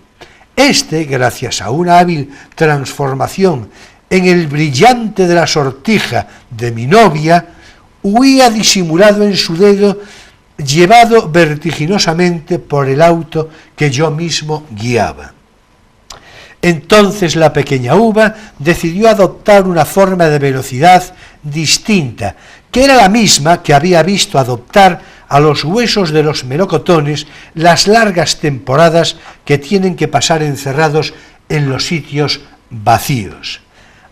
Este, gracias a una hábil transformación en el brillante de la sortija de mi novia, huía disimulado en su dedo, llevado vertiginosamente por el auto que yo mismo guiaba. Entonces la pequeña uva decidió adoptar una forma de velocidad distinta, que era la misma que había visto adoptar a los huesos de los melocotones las largas temporadas que tienen que pasar encerrados en los sitios vacíos.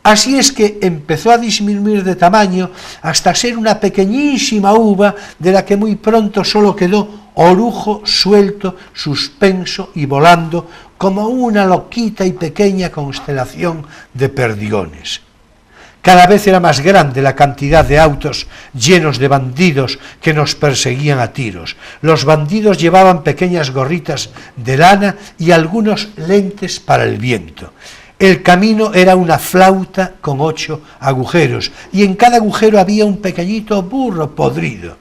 Así es que empezó a disminuir de tamaño hasta ser una pequeñísima uva de la que muy pronto solo quedó orujo suelto, suspenso y volando como una loquita y pequeña constelación de perdigones. Cada vez era más grande la cantidad de autos llenos de bandidos que nos perseguían a tiros. Los bandidos llevaban pequeñas gorritas de lana y algunos lentes para el viento. El camino era una flauta con 8 agujeros, y en cada agujero había un pequeñito burro podrido.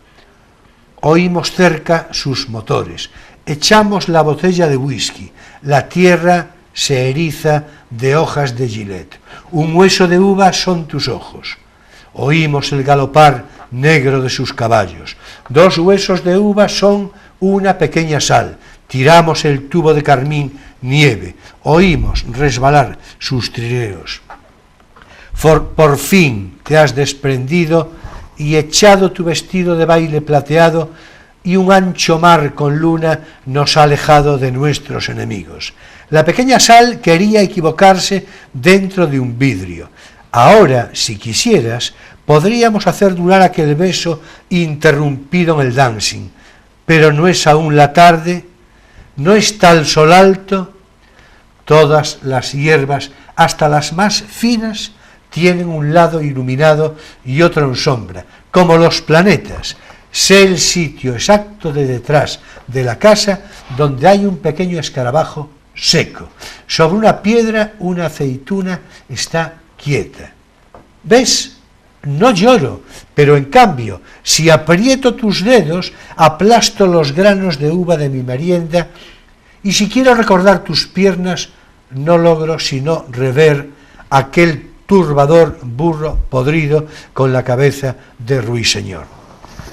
Oímos cerca sus motores, echamos la botella de whisky, la tierra se eriza de hojas de Gillette. Un hueso de uva son tus ojos. Oímos el galopar negro de sus caballos. 2 huesos de uva son una pequeña sal. Tiramos el tubo de carmín nieve, oímos resbalar sus trineos. Por fin te has desprendido y echado tu vestido de baile plateado, y un ancho mar con luna nos ha alejado de nuestros enemigos. La pequeña Sal quería equivocarse dentro de un vidrio. Ahora, si quisieras, podríamos hacer durar aquel beso interrumpido en el dancing, pero no es aún la tarde, no está el sol alto. Todas las hierbas, hasta las más finas, tienen un lado iluminado y otro en sombra, como los planetas. Sé el sitio exacto de detrás de la casa donde hay un pequeño escarabajo seco. Sobre una piedra una aceituna está quieta. ¿Ves? No lloro, pero en cambio, si aprieto tus dedos, aplasto los granos de uva de mi merienda, y si quiero recordar tus piernas, no logro sino rever aquel turbador burro podrido con la cabeza de ruiseñor.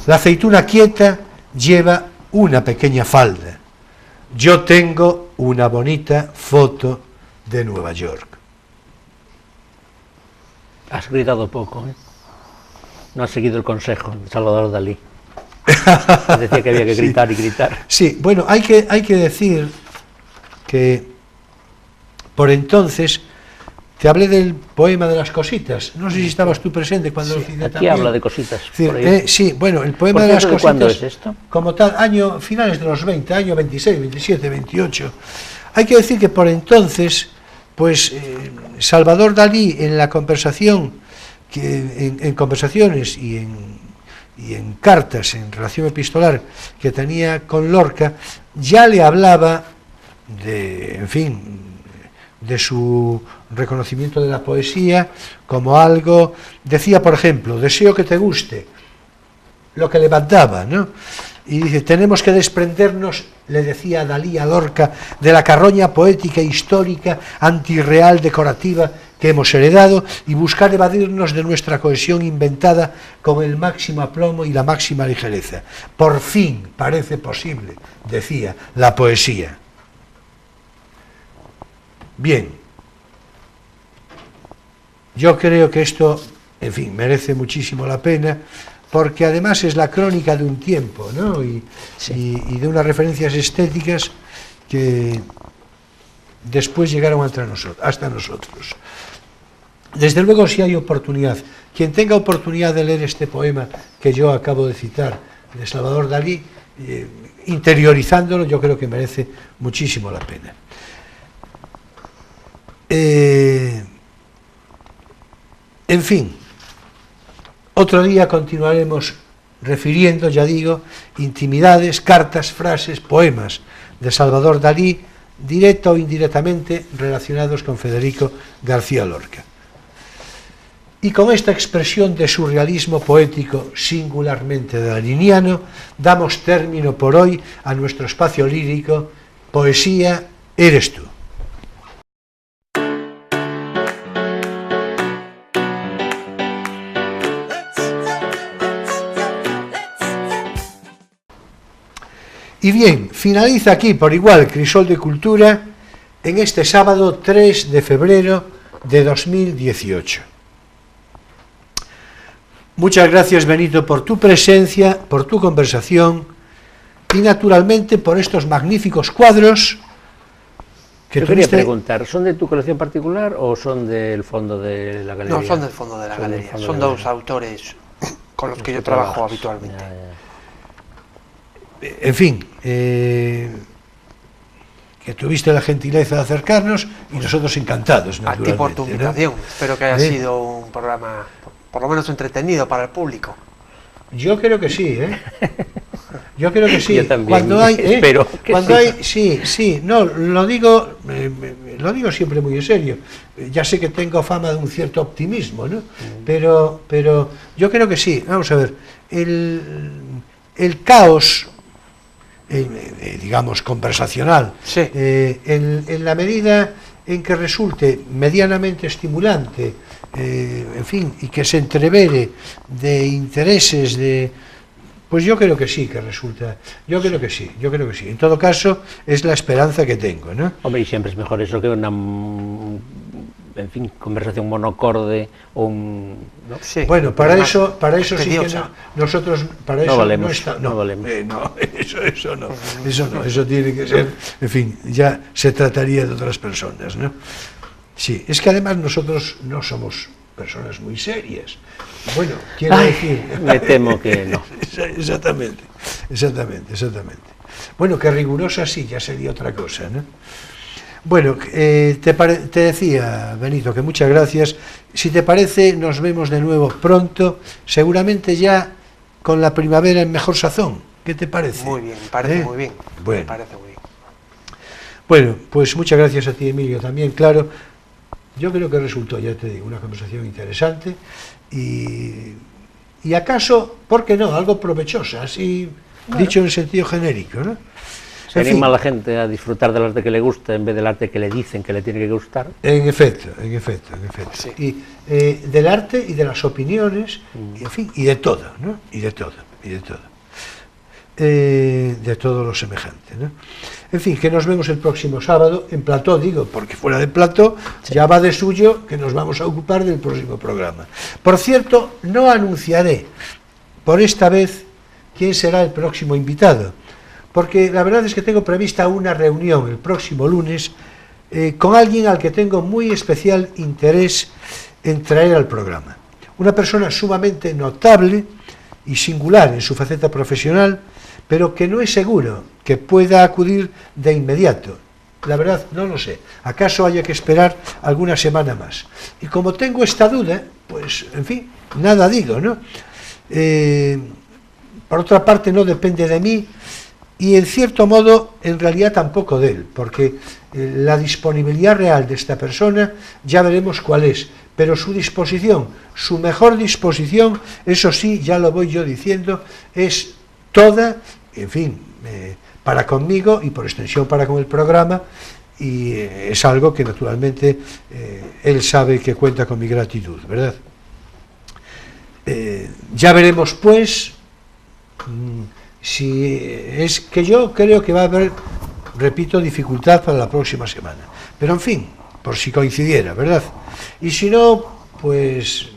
La aceituna quieta lleva una pequeña falda. Yo tengo una bonita foto de Nueva York. Has gritado poco, ¿eh? No has seguido el consejo de Salvador Dalí. Decía que había que gritar y gritar. Sí, bueno, hay que decir que por entonces te hablé del poema de las cositas. No sé si estabas tú presente cuando lo cité Aquí también. habla de cositas. Sí, bueno, el poema Por de las cierto, cositas. ¿cuándo es esto? Como tal, finales de los 20, año 26, 27, 28. Hay que decir que por entonces, pues Salvador Dalí en la conversación, en conversaciones y en cartas, en relación epistolar que tenía con Lorca, ya le hablaba de su reconocimiento de la poesía como algo. Decía, por ejemplo, deseo que te guste, lo que le mandaba, ¿no? Y dice, tenemos que desprendernos, le decía Dalí a Lorca, de la carroña poética, histórica, antirreal, decorativa que hemos heredado, y buscar evadirnos de nuestra cohesión inventada con el máximo aplomo y la máxima ligereza. Por fin parece posible, decía, la poesía. Bien, yo creo que esto, merece muchísimo la pena, porque además es la crónica de un tiempo, ¿no? Y de unas referencias estéticas que después llegaron hasta nosotros. Desde luego, si hay oportunidad, quien tenga oportunidad de leer este poema que yo acabo de citar, de Salvador Dalí, interiorizándolo, yo creo que merece muchísimo la pena. En fin, otro día continuaremos refiriendo, ya digo, intimidades, cartas, frases, poemas de Salvador Dalí, directa o indirectamente relacionados con Federico García Lorca. Y con esta expresión de surrealismo poético singularmente daliniano, damos término por hoy a nuestro espacio lírico, Poesía eres tú. Y bien, finaliza aquí por igual Crisol de Cultura en este sábado 3 de febrero de 2018. Muchas gracias, Benito, por tu presencia, por tu conversación y naturalmente por estos magníficos cuadros que Yo quería preguntar, ¿son de tu colección particular o son del fondo de la galería? No, son del fondo de la galería. Son dos autores con los que yo trabajo habitualmente. En fin, que tuviste la gentileza de acercarnos y nosotros encantados, naturalmente. A ti por tu invitación. ¿No? Espero que haya sido un programa, por lo menos entretenido para el público. Yo creo que sí, ¿eh? Yo creo que sí. Yo también, cuando hay, espero que cuando sí. hay, sí, no, lo digo siempre muy en serio. Ya sé que tengo fama de un cierto optimismo, ¿no? Pero yo creo que sí. Vamos a ver, el caos, digamos, conversacional, Sí. en la medida en que resulte medianamente estimulante, en fin, y que se entrevere de intereses, de Pues yo creo que sí, que resulta. Yo creo que sí, yo creo que sí. En todo caso, es la esperanza que tengo, ¿no? Hombre, y siempre es mejor eso que una, en fin, conversación monocorde o un... ¿no? Sí. Bueno, para eso sí que tediosa. nosotros, para No eso valemos, no está, no valemos. no, eso no, eso tiene que ser, en fin, ya se trataría de otras personas, ¿no? Sí, es que además nosotros no somos personas muy serias. Bueno, quiero decir... Me temo que no. Exactamente. Bueno, que rigurosa sí, ya sería otra cosa, ¿no? Bueno, te decía, Benito, que muchas gracias. Si te parece, nos vemos de nuevo pronto, seguramente ya con la primavera en mejor sazón. ¿Qué te parece? Muy bien, me parece muy bien. Bueno. Me parece muy bien. Bueno, pues muchas gracias a ti, Emilio, también, claro. Yo creo que resultó, ya te digo, una conversación interesante y acaso, ¿por qué no?, algo provechosa, así dicho en sentido genérico, ¿no? Se En fin. anima a la gente a disfrutar del arte que le gusta en vez del arte que le dicen que le tiene que gustar. En efecto. Sí. Y del arte y de las opiniones, y, en fin, y de todo, ¿no? Y de todo. De todo lo semejante, ¿no? En fin, que nos vemos el próximo sábado en plató, digo, porque fuera de plató ya va de suyo que nos vamos a ocupar del próximo programa. Por cierto, no anunciaré por esta vez quién será el próximo invitado, porque la verdad es que tengo prevista una reunión el próximo lunes con alguien al que tengo muy especial interés en traer al programa. Una persona sumamente notable y singular en su faceta profesional, pero que no es seguro que pueda acudir de inmediato. La verdad, no lo sé. ¿Acaso haya que esperar alguna semana más? Y como tengo esta duda, pues, en fin, nada digo, ¿no? Por otra parte, no depende de mí y, en cierto modo, en realidad tampoco de él, porque la disponibilidad real de esta persona ya veremos cuál es, pero su disposición, su mejor disposición, eso sí, ya lo voy yo diciendo, es toda, en fin, para conmigo y por extensión para con el programa, y es algo que naturalmente él sabe que cuenta con mi gratitud, ¿verdad? Ya veremos pues si es que yo creo que va a haber, repito, dificultad para la próxima semana, pero en fin, por si coincidiera, ¿verdad? Y si no, pues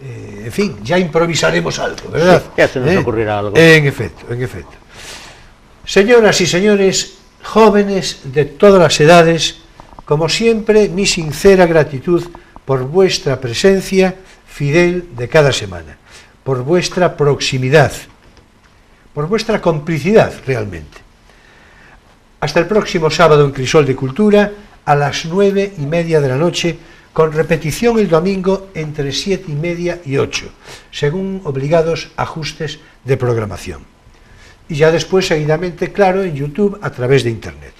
en fin, ya improvisaremos algo, ¿verdad? Sí, ya se nos ocurrirá algo. En efecto. Señoras y señores, jóvenes de todas las edades, como siempre, mi sincera gratitud por vuestra presencia fidel de cada semana, por vuestra proximidad, por vuestra complicidad realmente. Hasta el próximo sábado en Crisol de Cultura, a las 9:30 de la noche, con repetición el domingo entre 7:30 y 8, según obligados ajustes de programación. Y ya después, seguidamente, claro, en YouTube a través de Internet.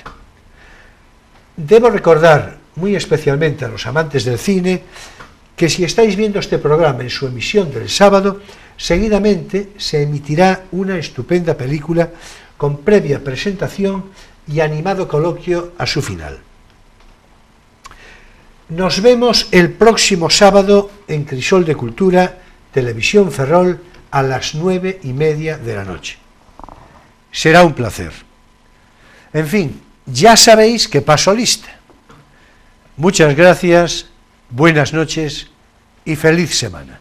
Debo recordar muy especialmente a los amantes del cine que si estáis viendo este programa en su emisión del sábado, seguidamente se emitirá una estupenda película con previa presentación y animado coloquio a su final. Nos vemos el próximo sábado en Crisol de Cultura, Televisión Ferrol, a las 9:30 de la noche. Será un placer. En fin, ya sabéis que paso lista. Muchas gracias, buenas noches y feliz semana.